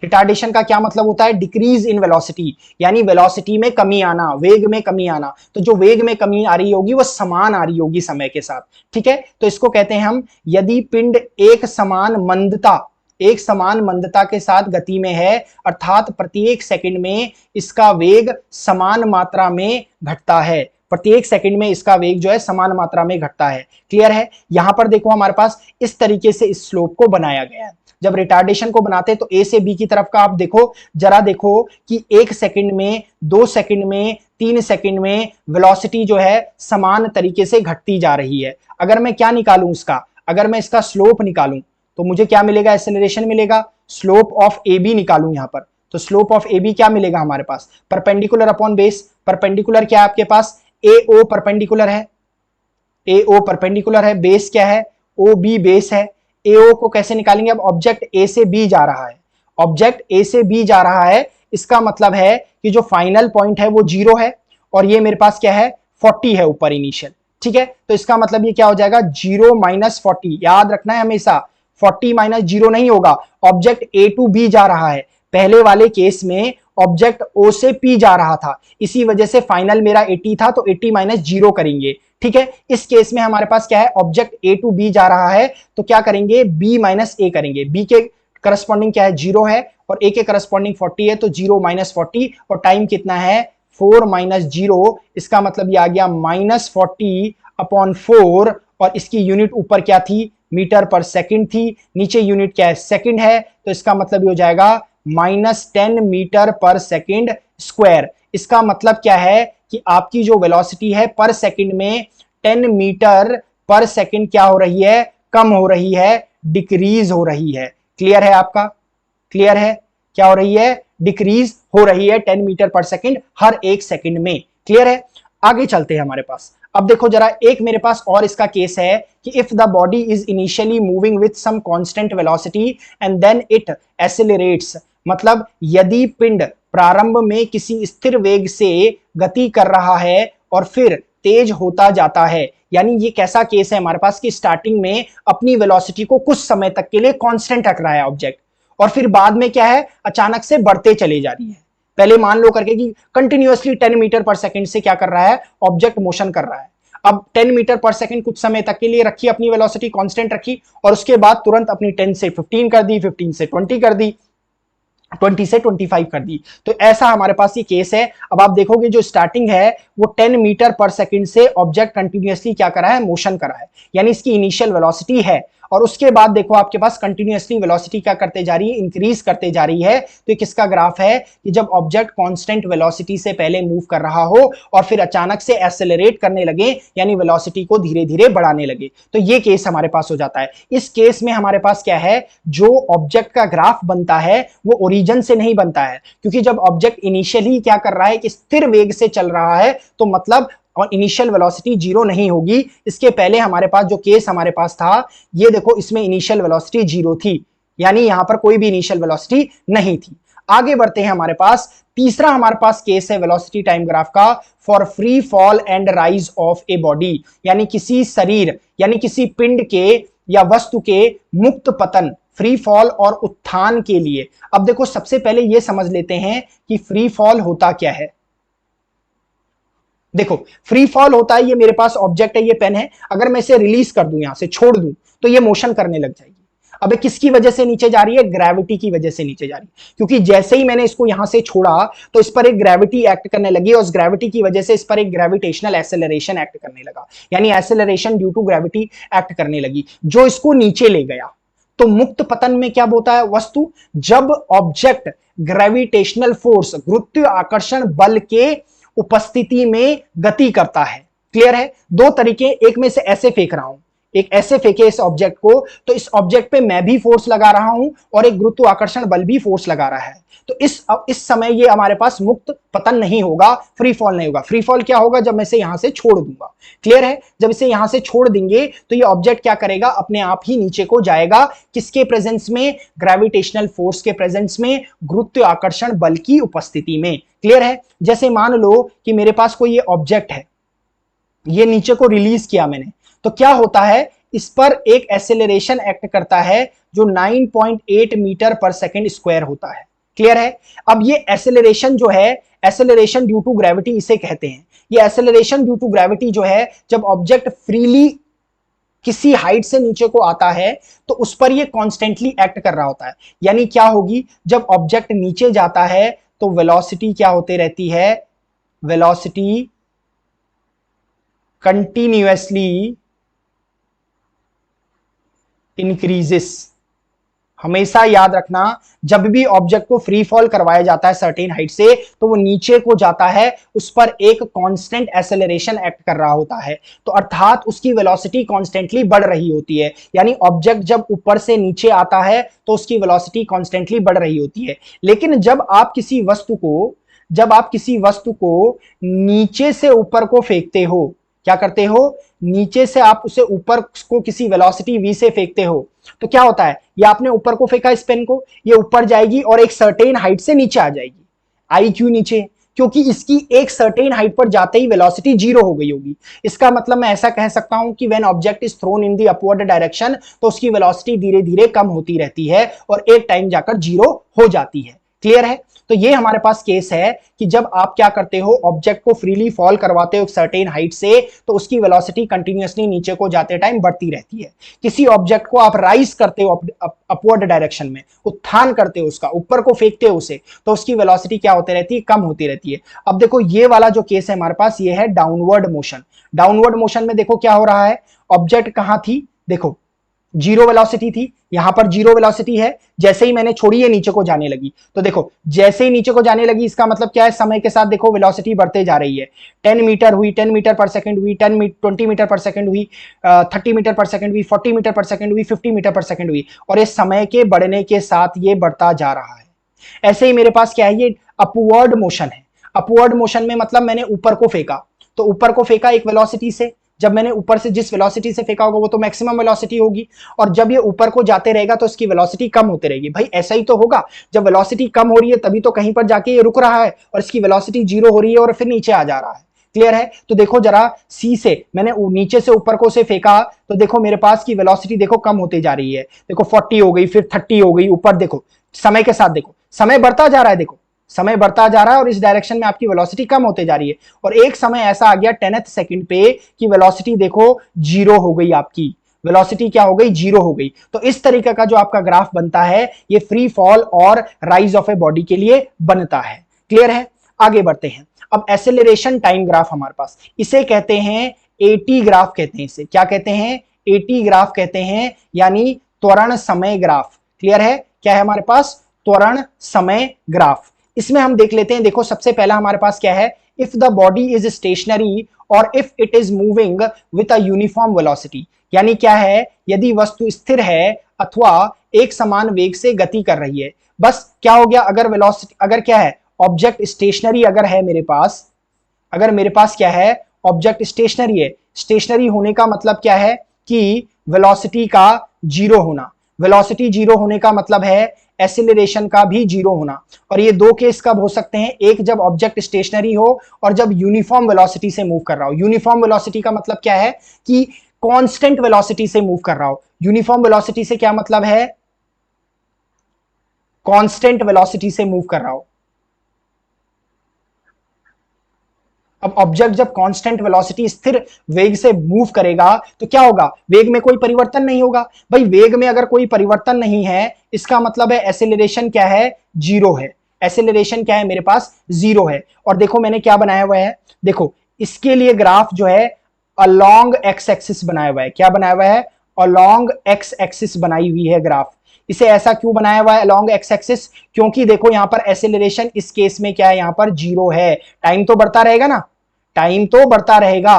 रिटार्डेशन का क्या मतलब होता है? डिक्रीज इन वेलोसिटी, यानी वेलोसिटी में कमी आना, वेग में कमी आना। तो जो वेग में कमी आ रही होगी वो समान आ रही होगी समय के साथ, ठीक है। तो इसको कहते हैं हम, यदि पिंड एक समान मंदता के साथ गति में है, अर्थात प्रत्येक सेकंड में इसका वेग समान मात्रा में घटता है, प्रत्येक सेकंड में इसका वेग जो है समान मात्रा में घटता है। क्लियर है? यहां पर देखो हमारे पास इस तरीके से इस स्लोप को बनाया गया है। जब रिटार्डेशन को बनाते हैं तो ए से बी की तरफ का आप देखो, जरा देखो कि 1 सेकंड में, 2 सेकंड में, 3 सेकंड में वेलोसिटी जो है समान तरीके से घटती जा रही है। अगर मैं क्या निकालूं इसका, अगर मैं इसका स्लोप निकालूं तो मुझे क्या मिलेगा? एक्सेलरेशन मिलेगा। स्लोप ऑफ ए बी निकालूं यहां पर, तो स्लोप ऑफ ए बी क्या मिलेगा हमारे पास? Perpendicular upon base. परपेंडिकुलर क्या है आपके पास? ए ओ परपेंडिकुलर है, ए ओ परपेंडिकुलर है, बेस क्या है? ओ बी बेस है। ए ओ को कैसे निकालेंगे? अब ऑब्जेक्ट ए से बी जा रहा है, ऑब्जेक्ट ए से बी जा रहा है, इसका मतलब है कि जो फाइनल पॉइंट है वो 0 है, और ये मेरे पास क्या है? 40 है ऊपर इनिशियल, ठीक है। तो इसका मतलब ये क्या हो जाएगा? 0 माइनस 40। याद रखना है हमेशा, 40 माइनस 0 नहीं होगा। ऑब्जेक्ट ए टू बी जा रहा है, पहले वाले केस में ऑब्जेक्ट ओ से पी जा रहा था, इसी वजह से फाइनल मेरा 80 था, तो 80 माइनस 0 करेंगे, ठीक है। इस केस में हमारे पास क्या है? ऑब्जेक्ट ए टू बी जा रहा है, तो क्या करेंगे? बी माइनस ए करेंगे। बी के करस्पॉन्डिंग क्या है? 0 है, और ए के करस्पॉन्डिंग 40 है, तो 0 माइनस 40, और टाइम कितना है? 4 माइनस 0। इसका मतलब ये आ गया -40 अपॉन 4, और इसकी यूनिट ऊपर क्या थी? मीटर पर सेकंड थी, नीचे यूनिट क्या है? सेकंड है, तो इसका मतलब ये हो जाएगा -10 मीटर पर सेकंड स्क्वायर। इसका मतलब क्या है कि आपकी जो वेलोसिटी है पर सेकंड में 10 मीटर पर सेकंड क्या हो रही है? कम हो रही है, डिक्रीज हो रही है। क्लियर है आपका? क्लियर है? क्या हो रही है? डिक्रीज हो रही है 10 मीटर पर सेकंड हर एक सेकंड में। क्लियर है? आगे चलते हैं हमारे पास। अब देखो जरा, एक मेरे पास और इसका केस है कि if the body is initially moving with some constant velocity and then it accelerates, मतलब यदि पिंड प्रारंभ में किसी स्थिर वेग से गति कर रहा है और फिर तेज होता जाता है, यानी ये कैसा केस है हमारे पास कि स्टार्टिंग में अपनी वेलोसिटी को कुछ समय तक के लिए कांस्टेंट रख रहा है ऑब्जेक्ट, और फिर बाद में क्या है? अचानक से बढ़ते चले जा रही है। पहले मान लो करके कि कंटिन्यूअसली 10 मीटर पर सेकंड से क्या कर रहा है? ऑब्जेक्ट मोशन कर रहा है। अब 10 मीटर पर सेकंड कुछ समय तक के लिए रखी, अपनी वेलोसिटी कांस्टेंट रखी, और उसके बाद तुरंत अपनी 10 से 15 कर दी, 15 से 20 कर दी, 20 से 25 कर दी। तो ऐसा हमारे पास ये केस है। अब आप देखोगे जो स्टार्टिंग है वो 10 मीटर पर सेकंड से ऑब्जेक्ट कंटिन्यूअसली क्या कर रहा है? मोशन कर रहा है, यानी इसकी इनिशियल वेलोसिटी है, और उसके बाद देखो आपके पास कंटिन्यूअसली वेलोसिटी क्या करते जा रही है? इंक्रीज करते जा रही है। तो ये किसका ग्राफ है? कि जब ऑब्जेक्ट कांस्टेंट वेलोसिटी से पहले मूव कर रहा हो और फिर अचानक से एक्सेलरेट करने लगे, यानी वेलोसिटी को धीरे धीरे बढ़ाने लगे, तो ये केस हमारे पास हो जाता है। इस केस में हमारे पास क्या है? जो ऑब्जेक्ट का ग्राफ बनता है वो ओरिजिन से नहीं बनता है, क्योंकि जब ऑब्जेक्ट इनिशियली क्या कर रहा है कि स्थिर वेग से चल रहा है, तो मतलब और इनिशियल वेलोसिटी 0 नहीं होगी। इसके पहले हमारे पास जो केस हमारे पास था, ये देखो इसमें इनिशियल वेलोसिटी 0 थी, यानी यहां पर कोई भी इनिशियल वेलोसिटी नहीं थी। आगे बढ़ते हैं, हमारे पास तीसरा हमारे पास केस है वेलोसिटी टाइम ग्राफ का, for free fall and rise of a body, यानी किसी शरीर यानी किसी पिंड के या वस्तु के मुक्त पतन, फ्री फॉल और उत्थान के लिए। अब देखो सबसे पहले यह समझ लेते हैं कि फ्री फॉल होता क्या है। देखो फ्री फॉल होता है, ये मेरे पास ऑब्जेक्ट है, ये पेन है, अगर मैं इसे रिलीज कर दूं, यहां से छोड़ दूं, तो ये मोशन करने लग जाएगी। अब किसकी वजह से नीचे जा रही है? ग्रेविटी की वजह से नीचे जा रही है, क्योंकि जैसे ही मैंने इसको यहां से छोड़ा तो इस पर एक ग्रेविटी एक्ट करने लगी, और उस ग्रेविटी की वजह से इस पर एक ग्रेविटेशनल एक्सेलरेशन एक्ट करने लगा, यानी acceleration due to gravity act करने लगी, जो इसको नीचे ले गया। तो मुक्त पतन में क्या होता है वस्तु? जब ऑब्जेक्ट ग्रेविटेशनल फोर्स, गुरुत्व आकर्षण बल के उपस्थिति में गति करता है। क्लियर है? दो तरीके, एक में से ऐसे फेंक रहा हूं, एक ऐसे फेंके इस ऑब्जेक्ट को, तो इस ऑब्जेक्ट पे मैं भी फोर्स लगा रहा हूं और एक गुरुत्वाकर्षण बल भी फोर्स लगा रहा है। तो इस समय ये हमारे पास मुक्त पतन नहीं होगा, फ्री फॉल नहीं होगा। फ्री फॉल क्या होगा? जब मैं इसे यहां से छोड़ दूंगा। क्लियर है? जब इसे यहां से छोड़ देंगे तो ये ऑब्जेक्ट क्या करेगा? अपने आप ही नीचे को जाएगा। किसके प्रेजेंस में? ग्रेविटेशनल फोर्स के प्रेजेंस में, गुरुत्वाकर्षण बल की उपस्थिति में। क्लियर है? जैसे मान लो कि मेरे पास कोई ये ऑब्जेक्ट है, ये नीचे को रिलीज किया मैंने, तो क्या होता है? इस पर एक एक्सेलरेशन एक्ट करता है जो 9.8 मीटर पर सेकंड स्क्वायर होता है। क्लियर है। अब ये एसेलरेशन जो है, एसेलरेशन ड्यू टू ग्रेविटी इसे कहते हैं। ये एसेलरेशन ड्यू टू ग्रेविटी जो है, जब ऑब्जेक्ट फ्रीली किसी हाइट से नीचे को आता है तो उस पर ये कॉन्स्टेंटली एक्ट कर रहा होता है। यानी क्या होगी, जब ऑब्जेक्ट नीचे जाता है तो वेलोसिटी क्या होते रहती है, वेलोसिटी कंटिन्यूअसली इंक्रीजेस। हमेशा याद रखना, जब भी ऑब्जेक्ट को फ्री फॉल करवाया जाता है सर्टेन हाइट से तो वो नीचे को जाता है, उस पर एक कांस्टेंट एक्सेलरेशन एक्ट कर रहा होता है। तो अर्थात उसकी वेलोसिटी कांस्टेंटली बढ़ रही होती है। यानी ऑब्जेक्ट जब ऊपर से नीचे आता है तो उसकी वेलोसिटी कांस्टेंटली बढ़ रही होती है। लेकिन जब आप किसी वस्तु को नीचे से ऊपर को फेंकते हो, क्या करते हो, नीचे से आप उसे ऊपर को किसी वेलोसिटी v से फेंकते हो, तो क्या होता है, ये आपने ऊपर को फेंका इस पेन को, ये ऊपर जाएगी और एक सर्टेन हाइट से नीचे आ जाएगी। आई क्यों नीचे, क्योंकि इसकी एक सर्टेन हाइट पर जाते ही वेलोसिटी जीरो हो गई होगी। इसका मतलब मैं ऐसा कह सकता हूं कि when object is thrown in the upward direction तो उसकी वेलोसिटी धीरे धीरे कम होती रहती है और एक टाइम जाकर जीरो हो जाती है। क्लियर है। तो ये हमारे पास केस है कि जब आप क्या करते हो, ऑब्जेक्ट को फ्रीली फॉल करवाते हो एक सर्टेन हाइट से तो उसकी वेलोसिटी कंटिन्यूअसली नीचे को जाते टाइम बढ़ती रहती है। किसी ऑब्जेक्ट को आप राइज करते हो अपवर्ड डायरेक्शन में, उत्थान करते हो उसका, ऊपर को फेंकते हो उसे, तो उसकी वेलोसिटी क्या होती रहती है, कम होती रहती है। अब देखो ये वाला जो केस है हमारे पास, ये है डाउनवर्ड मोशन। डाउनवर्ड मोशन में देखो क्या हो रहा है, ऑब्जेक्ट कहां थी, देखो जीरो वेलोसिटी थी, यहां पर जीरो वेलोसिटी है, जैसे ही मैंने छोड़ी है नीचे को जाने लगी। तो देखो जैसे ही नीचे को जाने लगी इसका मतलब क्या है, समय के साथ देखो वेलोसिटी बढ़ते जा रही है। 10 मीटर हुई, 10 मीटर पर सेकंड हुई, 20 मीटर पर सेकंड हुई, 30 मीटर पर सेकंड हुई, 40 मीटर पर सेकंड हुई, 50 मीटर पर सेकंड हुई, और ये समय के बढ़ने के साथ ये बढ़ता जा रहा है। ऐसे ही मेरे पास क्या है, ये अपवर्ड मोशन है। अपवर्ड मोशन में मतलब मैंने ऊपर को फेंका, तो ऊपर को फेंका एक वेलोसिटी से, जब मैंने ऊपर से जिस वेलोसिटी से फेंका होगा वो तो मैक्सिमम वेलोसिटी होगी, और जब ये ऊपर को जाते रहेगा तो इसकी वेलोसिटी कम होते रहेगी। भाई ऐसा ही तो होगा, जब वेलोसिटी कम हो रही है तभी तो कहीं पर जाके ये रुक रहा है और इसकी वेलोसिटी जीरो हो रही है और फिर नीचे आ जा रहा है। क्लियर है। तो देखो जरा सी से मैंने नीचे से ऊपर को से फेंका तो देखो मेरे पास की वेलोसिटी देखो कम होते जा रही है, देखो 40 हो गई, फिर 30 हो गई, ऊपर देखो समय के साथ देखो समय बढ़ता जा रहा है, देखो समय बढ़ता जा रहा है और इस डायरेक्शन में आपकी वेलोसिटी कम होते जा रही है। और एक समय ऐसा आ गया 10th सेकंड पे कि वेलोसिटी देखो जीरो हो गई, आपकी वेलोसिटी क्या हो गई, जीरो हो गई। तो इस तरीके का जो आपका ग्राफ बनता है ये फ्री फॉल और राइज ऑफ ए बॉडी के लिए बनता है। क्लियर है। आगे बढ़ते हैं। अब एसेलरेशन टाइम ग्राफ हमारे पास, इसे कहते हैं एटी ग्राफ कहते हैं। इसे क्या कहते हैं, एटी ग्राफ कहते हैं, यानी त्वरण समय ग्राफ। क्लियर है। क्या है हमारे पास, त्वरण समय ग्राफ। इसमें हम देख लेते हैं। देखो सबसे पहला हमारे पास क्या है, if the body is stationary और if it is moving with a uniform velocity, यानी क्या है, यदि वस्तु स्थिर है अथवा एक समान वेग से गति कर रही है। बस क्या हो गया, अगर वेलोसिटी, अगर क्या है, ऑब्जेक्ट स्टेशनरी अगर है मेरे पास, अगर मेरे पास क्या है, ऑब्जेक्ट स्टेशनरी है, स्टेशनरी होने का मतलब क्या है कि वेलोसिटी का जीरो होना। वेलोसिटी जीरो होने का मतलब है एसिलरेशन का भी जीरो होना। और ये दो केस कब हो सकते हैं, एक जब ऑब्जेक्ट स्टेशनरी हो और जब यूनिफॉर्म वेलोसिटी से मूव कर रहा हो। यूनिफॉर्म वेलोसिटी का मतलब क्या है कि कांस्टेंट वेलोसिटी से मूव कर रहा हो। यूनिफॉर्म वेलोसिटी से क्या मतलब है, कांस्टेंट वेलोसिटी से मूव कर रहा हो। अब ऑब्जेक्ट जब कांस्टेंट वेलोसिटी, स्थिर वेग से मूव करेगा तो क्या होगा, वेग में कोई परिवर्तन नहीं होगा। भाई वेग में अगर कोई परिवर्तन नहीं है इसका मतलब है एसिलरेशन क्या है, जीरो है। एसिलरेशन क्या है मेरे पास, जीरो है। और देखो मैंने क्या बनाया हुआ है, देखो इसके लिए ग्राफ जो है अलोंग एक्स एक्सिस बनाया हुआ है। क्या बनाया हुआ है, अलोंग एक्स एक्सिस बनाई हुई है ग्राफ। इसे ऐसा क्यों बनाया हुआ है अलोंग एक्स एक्सिस, क्योंकि देखो यहां पर एसिलरेशन इस केस में क्या है, यहां पर जीरो है। टाइम तो बढ़ता रहेगा ना, टाइम तो बढ़ता रहेगा,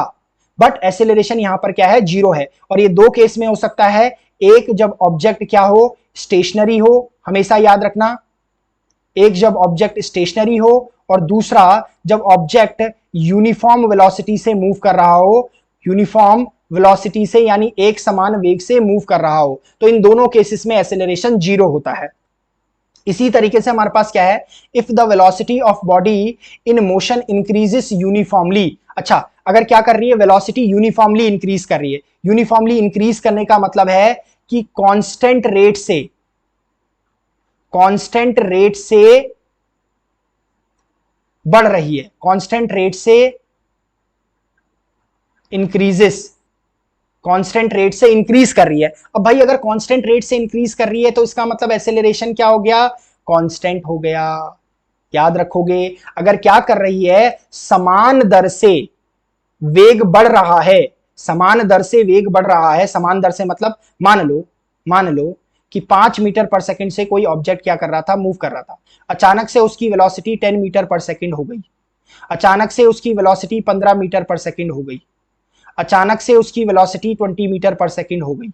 बट एसिलरेशन यहां पर क्या है, जीरो है। और ये दो केस में हो सकता है, एक जब ऑब्जेक्ट क्या हो, स्टेशनरी हो, हमेशा याद रखना, एक जब ऑब्जेक्ट स्टेशनरी हो और दूसरा जब ऑब्जेक्ट यूनिफॉर्म वेलोसिटी से मूव कर रहा हो। यूनिफॉर्म वेलोसिटी से यानी एक समान वेग से मूव कर रहा हो, तो इन दोनों केसेस में एसिलरेशन जीरो होता है। इसी तरीके से हमारे पास क्या है, if the velocity of body in motion increases uniformly. अच्छा, अगर क्या कर रही है, वेलोसिटी यूनिफॉर्मली इंक्रीज कर रही है। यूनिफॉर्मली इंक्रीज करने का मतलब है कि कांस्टेंट रेट से बढ़ रही है, कांस्टेंट रेट से इंक्रीजेस, कांस्टेंट रेट से इंक्रीज कर रही है। अब भाई अगर कांस्टेंट रेट से इंक्रीज कर रही है तो इसका मतलब एक्सेलरेशन क्या हो गया, कांस्टेंट हो गया। याद रखोगे, अगर क्या कर रही है, समान दर से वेग बढ़ रहा है, समान दर से वेग बढ़ रहा है, समान दर से मतलब मान लो कि 5 मीटर पर सेकंड से कोई ऑब्जेक्ट क्या कर रहा था, मूव कर रहा था। अचानक से उसकी वेलोसिटी 10 मीटर पर सेकंड हो गई, अचानक से उसकी वेलोसिटी 15 मीटर पर सेकंड हो गई, अचानक से उसकी वेलोसिटी 20 मीटर पर सेकंड हो गई।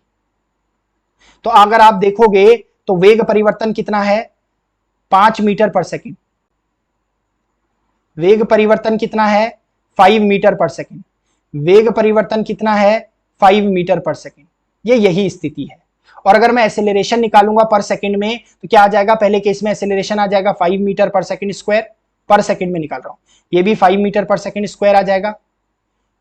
तो अगर आप देखोगे तो वेग परिवर्तन कितना है, 5 मीटर पर सेकंड। वेग परिवर्तन कितना है, 5 मीटर पर सेकंड। वेग परिवर्तन कितना है, 5 मीटर पर सेकंड। ये यही स्थिति है। और अगर मैं एक्सेलरेशन निकालूंगा पर सेकंड में तो क्या आ जाएगा, पहले केस में एक्सेलरेशन आ जाएगा 5 मीटर पर सेकंड स्क्वायर, पर सेकंड में निकाल रहा हूं, ये भी 5 मीटर पर सेकंड स्क्वायर आ जाएगा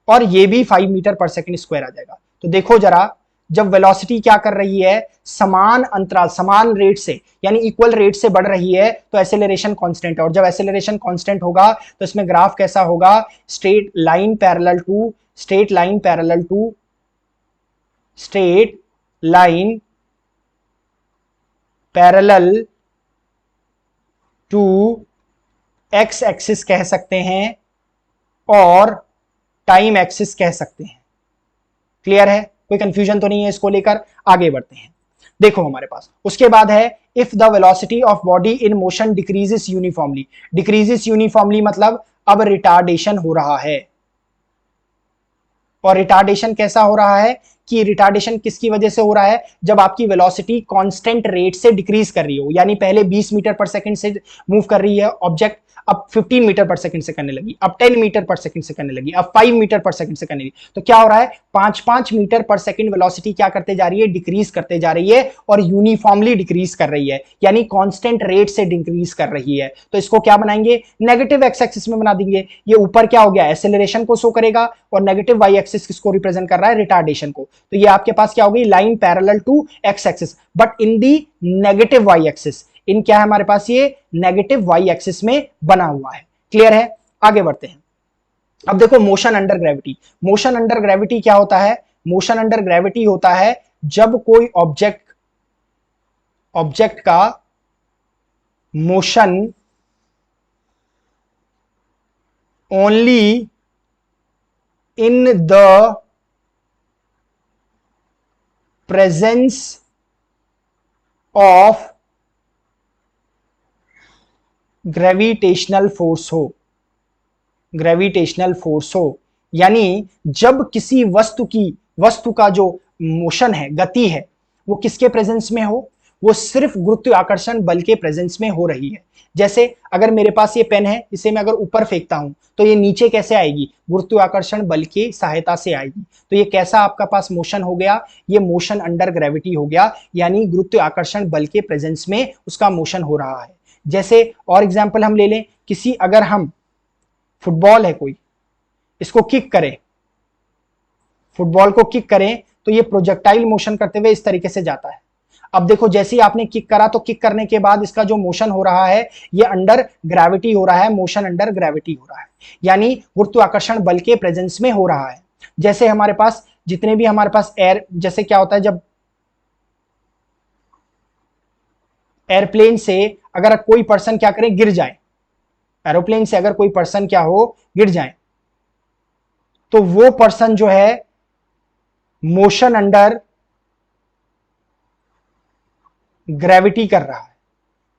और ये भी 5 मीटर पर सेकंड स्क्वायर आ जाएगा। तो देखो जरा, जब वेलोसिटी क्या कर रही है, समान अंतराल, समान रेट से यानी इक्वल रेट से बढ़ रही है तो एक्सेलरेशन कांस्टेंट है। और जब एक्सेलरेशन कांस्टेंट होगा तो इसमें ग्राफ कैसा होगा, straight line parallel to straight line parallel to straight line parallel to X axis कह सकते हैं और टाइम एक्सिस कह सकते हैं। क्लियर है, कोई कंफ्यूजन तो नहीं है इसको लेकर, आगे बढ़ते हैं। देखो हमारे पास उसके बाद है, if the velocity of body in motion decreases uniformly. Decreases uniformly मतलब अब रिटार्डेशन हो रहा है। और रिटार्डेशन कैसा हो रहा है, कि रिटार्डेशन किसकी वजह से हो रहा है, जब आपकी वेलोसिटी कांस्टेंट रेट से डिक्रीज कर रही हो, यानी पहले 20 मीटर पर सेकंड से मूव कर रही है ऑब्जेक्ट, अब 15 मीटर पर सेकंड से करने लगी, अब 10 मीटर पर सेकंड से करने लगी, अब 5 मीटर पर सेकंड से करने लगी। तो क्या हो रहा है, 5-5 मीटर पर सेकंड वेलोसिटी क्या करते जा रही है, डिक्रीज करते जा रही है और यूनिफॉर्मली डिक्रीज कर रही है, यानी कांस्टेंट रेट से डिक्रीज कर रही है। तो इसको क्या बनाएंगे, नेगेटिव एक्स एक्सिस में बना देंगे। ये ऊपर क्या हो गया, एक्सेलरेशन को शो करेगा और नेगेटिव वाई एक्सिस किसको रिप्रेजेंट कर रहा है, रिटार्डेशन को। तो ये आपके पास क्या होगी, line parallel to X axis but in the negative Y axis. इन क्या है हमारे पास, ये नेगेटिव वाई एक्सिस में बना हुआ है। क्लियर है, आगे बढ़ते हैं। अब देखो motion under gravity. Motion under gravity क्या होता है, मोशन अंडर ग्रेविटी होता है जब कोई ऑब्जेक्ट का motion only in the presence of gravitational force हो, ग्रेविटेशनल फोर्स हो, यानी जब किसी वस्तु का जो मोशन है, गति है, वो किसके प्रेजेंस में हो, वो सिर्फ गुरुत्वाकर्षण बल के प्रेजेंस में हो रही है। जैसे अगर मेरे पास ये पेन है, इसे मैं अगर ऊपर फेंकता हूं तो ये नीचे कैसे आएगी, गुरुत्वाकर्षण बल की सहायता से आएगी। तो ये कैसा आपका पास मोशन हो गया, ये मोशन अंडर ग्रेविटी हो गया, यानी गुरुत्वाकर्षण बल के प्रेजेंस में उसका मोशन हो रहा है। जैसे और एग्जांपल हम ले लें, किसी अगर हम फुटबॉल है कोई, इसको किक करें, फुटबॉल को किक करें तो ये प्रोजेक्टाइल मोशन करते हुए इस तरीके से जाता है। अब देखो जैसे ही आपने किक करा तो किक करने के बाद इसका जो मोशन हो रहा है ये अंडर ग्रेविटी हो रहा है, मोशन अंडर ग्रेविटी हो रहा है, यानी गुरुत्वाकर्षण बल के प्रेजेंस में हो रहा है। जैसे हमारे पास जितने भी हमारे पास जैसे क्या होता है, जब एयरप्लेन से अगर कोई पर्सन क्या करे, गिर जाए, एरोप्लेन से अगर कोई पर्सन क्या हो, गिर जाए, तो वो पर्सन जो है मोशन अंडर ग्रेविटी कर रहा है।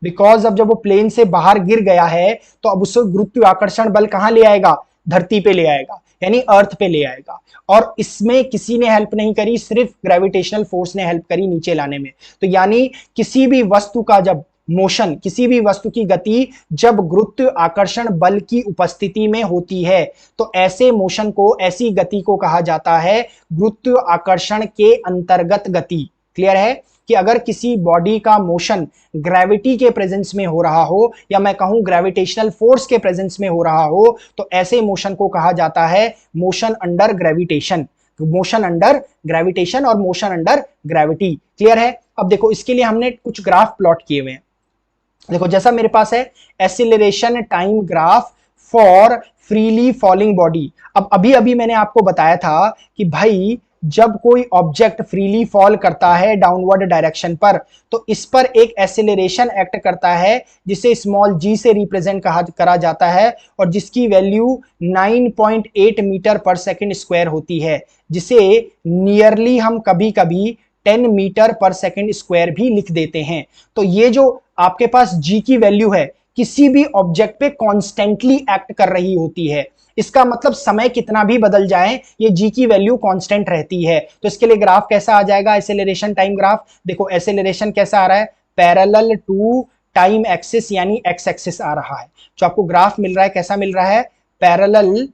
बिकॉज अब जब वो प्लेन से बाहर गिर गया है तो अब उसको गुरुत्वाकर्षण बल कहां ले आएगा, धरती पे ले आएगा, यानी अर्थ पे ले आएगा। और इसमें किसी ने हेल्प नहीं करी, सिर्फ ग्रेविटेशनल फोर्स ने हेल्प करी नीचे लाने में। तो यानी किसी भी वस्तु का जब मोशन, किसी भी वस्तु की गति जब गुरुत्वाकर्षण बल की उपस्थिति में होती है तो ऐसे मोशन को, ऐसी गति को कहा जाता है गुरुत्वाकर्षण के अंतर्गत गति। क्लियर है कि अगर किसी बॉडी का मोशन ग्रेविटी के प्रेजेंस में हो रहा हो, या मैं कहूं ग्रेविटेशनल फोर्स के प्रेजेंस में हो रहा हो, तो ऐसे मोशन को कहा जाता है motion under gravitation. Motion under gravitation और मोशन अंडर ग्रेविटी। क्लियर है। अब देखो इसके लिए हमने कुछ ग्राफ प्लॉट किए हुए हैं। देखो जैसा मेरे पास है acceleration time graph for freely falling body. अब अभी अभी मैंने आपको बताया था कि भाई जब कोई ऑब्जेक्ट फ्रीली फॉल करता है डाउनवर्ड डायरेक्शन पर, तो इस पर एक एक्सेलरेशन एक्ट करता है जिसे स्मॉल जी से रिप्रेजेंट करा जाता है, और जिसकी वैल्यू 9.8 मीटर पर सेकंड स्क्वायर होती है, जिसे नियरली हम कभी कभी 10 मीटर पर सेकंड स्क्वायर भी लिख देते हैं। तो ये जो आपके पास जी की वैल्यू है किसी भी ऑब्जेक्ट पे कॉन्स्टेंटली एक्ट कर रही होती है। इसका मतलब समय कितना भी बदल जाए ये जी की वैल्यू कांस्टेंट रहती है। तो इसके लिए ग्राफ कैसा आ जाएगा, एक्सेलरेशन टाइम ग्राफ। देखो एक्सेलरेशन कैसा आ रहा है, पैरेलल टू टाइम एक्सिस यानी एक्स एक्सिस आ रहा है। जो आपको ग्राफ मिल रहा है कैसा मिल रहा है, पैरेलल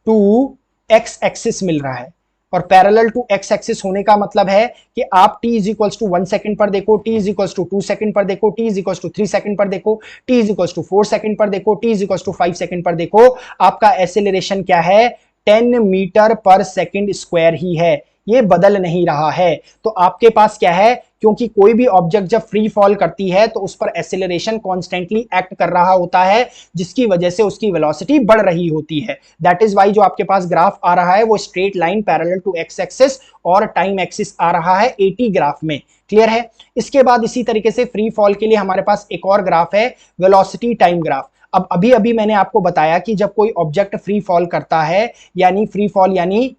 टू एक्स एक्सिस मिल रहा है। और पैरेलल टू एक्स एक्सिस होने का मतलब है कि आप t is equals to 1 second पर देखो, t is equals to 2 second पर देखो, t is equals to 3 second पर देखो, t is equals to 4 second पर देखो, t is equals to 5 second पर देखो, आपका एक्सेलरेशन क्या है, 10 मीटर पर सेकंड स्क्वायर ही है, ये बदल नहीं रहा है। तो आपके पास क्या है, क्योंकि कोई भी ऑब्जेक्ट जब फ्री फॉल करती है तो उस पर एक्सेलरेशन कॉन्स्टेंटली एक्ट कर रहा होता है, जिसकी वजह से उसकी वेलोसिटी बढ़ रही होती है। दैट इज वाई जो आपके पास ग्राफ आ रहा है वो straight line parallel to X axis और टाइम एक्सिस आ रहा है 80 ग्राफ में। क्लियर है। इसके बाद इसी तरीके से फ्री फॉल के लिए हमारे पास एक और ग्राफ है, वेलोसिटी टाइम ग्राफ। अब अभी अभी मैंने आपको बताया कि जब कोई ऑब्जेक्ट फ्री फॉल करता है, यानी फ्री फॉल यानी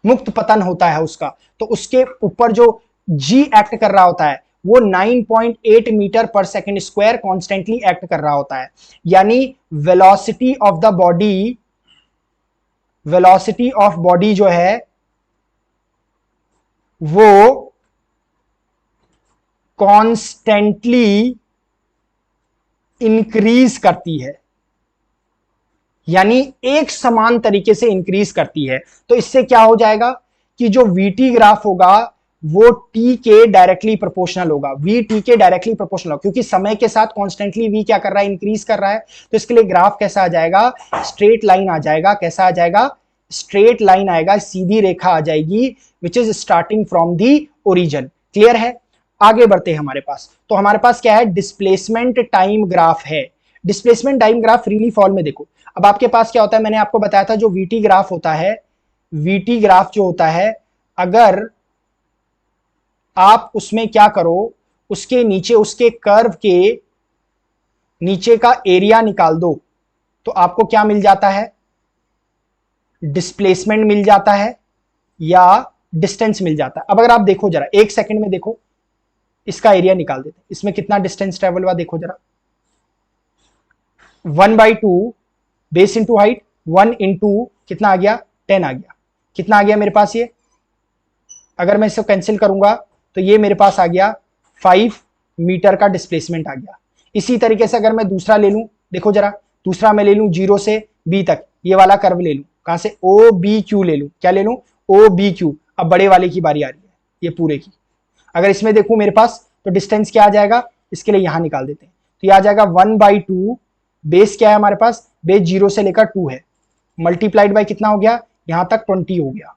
मुक्त पतन होता है उसका, तो उसके ऊपर जो जी एक्ट कर रहा होता है वो 9.8 मीटर पर सेकंड स्क्वायर कॉन्स्टेंटली एक्ट कर रहा होता है। यानी velocity of the body, velocity of body जो है वो कॉन्स्टेंटली इंक्रीज करती है, यानी एक समान तरीके से इंक्रीज करती है। तो इससे क्या हो जाएगा कि जो वीटी ग्राफ होगा वो टी के डायरेक्टली प्रोपोर्शनल होगा, वी टी के डायरेक्टली प्रोपोर्शनल होगा, क्योंकि समय के साथ कॉन्स्टेंटली वी क्या कर रहा है, इंक्रीज कर रहा है। तो इसके लिए ग्राफ कैसा आ जाएगा, स्ट्रेट लाइन आ जाएगा। कैसा आ जाएगा, स्ट्रेट लाइन आएगा, सीधी रेखा आ जाएगी, which is starting from the origin. Clear है। आगे बढ़ते हैं हमारे पास, तो हमारे पास क्या है, डिस्प्लेसमेंट टाइम ग्राफ है। Displacement time graph freely fall में देखो, अब आपके पास क्या होता है, मैंने आपको बताया था जो वीटी ग्राफ होता है, वीटी ग्राफ जो होता है, अगर आप उसमें क्या करो, उसके नीचे उसके कर्व के नीचे का एरिया निकाल दो, तो आपको क्या मिल जाता है, डिस्प्लेसमेंट मिल जाता है या डिस्टेंस मिल जाता है। अब अगर आप देखो जरा एक सेकंड में देखो, इसका एरिया निकाल देते हैं, इसमें कितना डिस्टेंस ट्रेवल हुआ देखो जरा, 1/2 बेस इंटू हाइट, 1 इंटू कितना आ गया, 10 आ गया। कितना आ गया मेरे पास ये, अगर मैं इसको कैंसिल करूंगा तो ये मेरे पास आ गया 5 मीटर का डिस्प्लेसमेंट आ गया। इसी तरीके से अगर मैं दूसरा ले लूं, देखो जरा, दूसरा मैं ले लूं 0 से b तक, ये वाला कर्व ले लूं, कहां से, ओ बी क्यू ले लूं, क्या ले लूं, ओ बी क्यू। अब बड़े वाले की बारी आ रही है, ये पूरे की। अगर इसमें देखूं मेरे पास तो डिस्टेंस क्या आ जाएगा, इसके लिए यहां निकाल देते हैं, तो ये आ जाएगा 1/2, बेस क्या है हमारे पास, बेस 0 से लेकर 2 है, मल्टीप्लाइड बाय कितना हो गया, यहां तक 20 हो गया।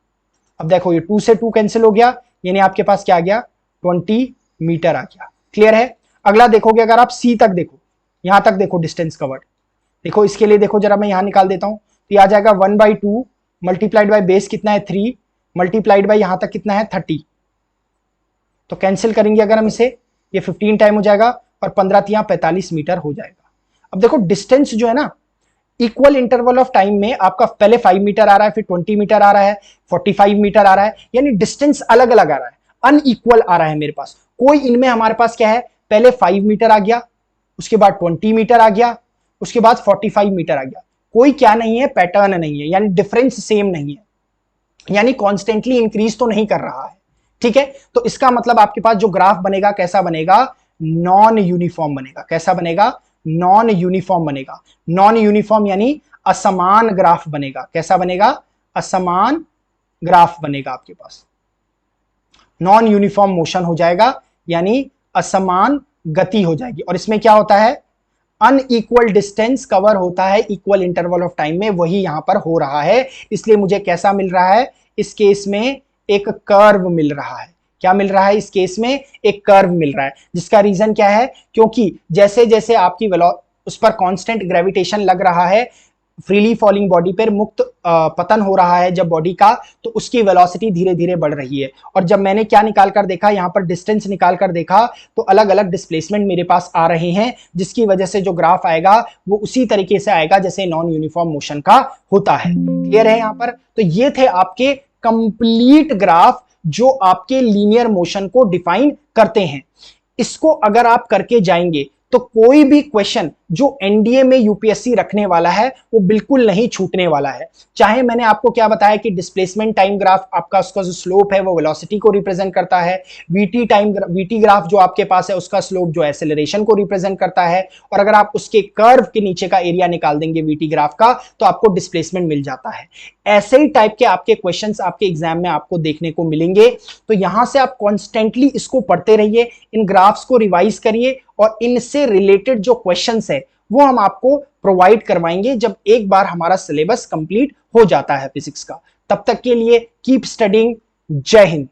अब देखो ये 2 से 2 कैंसिल हो गया, यानी आपके पास क्या आ गया, 20 मीटर आ गया। क्लियर है। अगला देखोगे, अगर आप सी तक देखो, यहां तक देखो डिस्टेंस कवर्ड, देखो इसके लिए देखो जरा, मैं यहां निकाल देता हूं, तो ये आ जाएगा 1/2 मल्टीप्लाइड बाय बेस कितना है 3 मल्टीप्लाइड बाय यहां तक कितना है 30। तो कैंसिल करेंगे अगर हम इसे, ये 15 टाइम हो जाएगा और 15 तिया 45 मीटर हो जाएगा। अब देखो डिस्टेंस जो है ना, इक्वल इंटरवल ऑफ टाइम में आपका पहले 5 मीटर आ रहा है, फिर 20 मीटर आ रहा है, 45 मीटर आ रहा है, यानी डिस्टेंस अलग अलग आ रहा है, अनइक्वल आ रहा है मेरे पास। कोई इनमें हमारे पास क्या है, पहले 5 मीटर आ गया, उसके बाद 20 मीटर आ गया, उसके बाद 45 मीटर आ गया। कोई क्या नहीं है, पैटर्न नहीं है, यानी डिफरेंस सेम नहीं है, यानी कॉन्स्टेंटली इंक्रीज तो नहीं कर रहा है। ठीक है। तो इसका मतलब आपके पास जो ग्राफ बनेगा कैसा बनेगा, नॉन यूनिफॉर्म बनेगा। कैसा बनेगा, नॉन यूनिफॉर्म बनेगा। नॉन यूनिफॉर्म यानी असमान ग्राफ बनेगा। कैसा बनेगा, असमान ग्राफ बनेगा आपके पास, नॉन यूनिफॉर्म मोशन हो जाएगा, यानी असमान गति हो जाएगी। और इसमें क्या होता है, अनइक्वल डिस्टेंस कवर होता है इक्वल इंटरवल ऑफ टाइम में, वही यहां पर हो रहा है। इसलिए मुझे कैसा मिल रहा है, इस केस में एक कर्व मिल रहा है। क्या मिल रहा है, इस केस में एक कर्व मिल रहा है, जिसका रीजन क्या है, क्योंकि जैसे जैसे आपकी उस पर कांस्टेंट ग्रेविटेशन लग रहा है, फ्रीली फॉलिंग बॉडी पर मुक्त पतन हो रहा है जब बॉडी का, तो उसकी वेलोसिटी धीरे धीरे बढ़ रही है। और जब मैंने क्या निकाल कर देखा, यहां पर डिस्टेंस निकाल कर देखा, तो अलग अलग डिस्प्लेसमेंट मेरे पास आ रहे हैं, जिसकी वजह से जो ग्राफ आएगा वो उसी तरीके से आएगा जैसे नॉन यूनिफॉर्म मोशन का होता है। क्लियर है यहां पर? तो ये थे आपके कंप्लीट ग्राफ जो आपके लीनियर मोशन को डिफाइन करते हैं। इसको अगर आप करके जाएंगे तो कोई भी क्वेश्चन जो एनडीए में यूपीएससी रखने वाला है वो बिल्कुल नहीं छूटने वाला है। चाहे मैंने आपको क्या बताया कि डिस्प्लेसमेंट टाइम ग्राफ आपका, उसका जो स्लोप है वो वेलोसिटी को रिप्रेजेंट करता है, वीटी ग्राफ जो आपके पास है उसका स्लोप जो एक्सेलरेशन को रिप्रेजेंट करता है, और अगर आप उसके कर्व के नीचे का एरिया निकाल देंगे वीटी ग्राफ का तो आपको डिस्प्लेसमेंट मिल जाता है। ऐसे ही टाइप के आपके क्वेश्चंस आपके एग्जाम में आपको देखने को मिलेंगे। तो यहां से आप कॉन्स्टेंटली इसको पढ़ते रहिए, इन ग्राफ्स को रिवाइज करिए, और इनसे रिलेटेड जो क्वेश्चंस है वो हम आपको प्रोवाइड करवाएंगे जब एक बार हमारा सिलेबस कंप्लीट हो जाता है फिजिक्स का। तब तक के लिए कीप स्टडिंग। जय हिंद।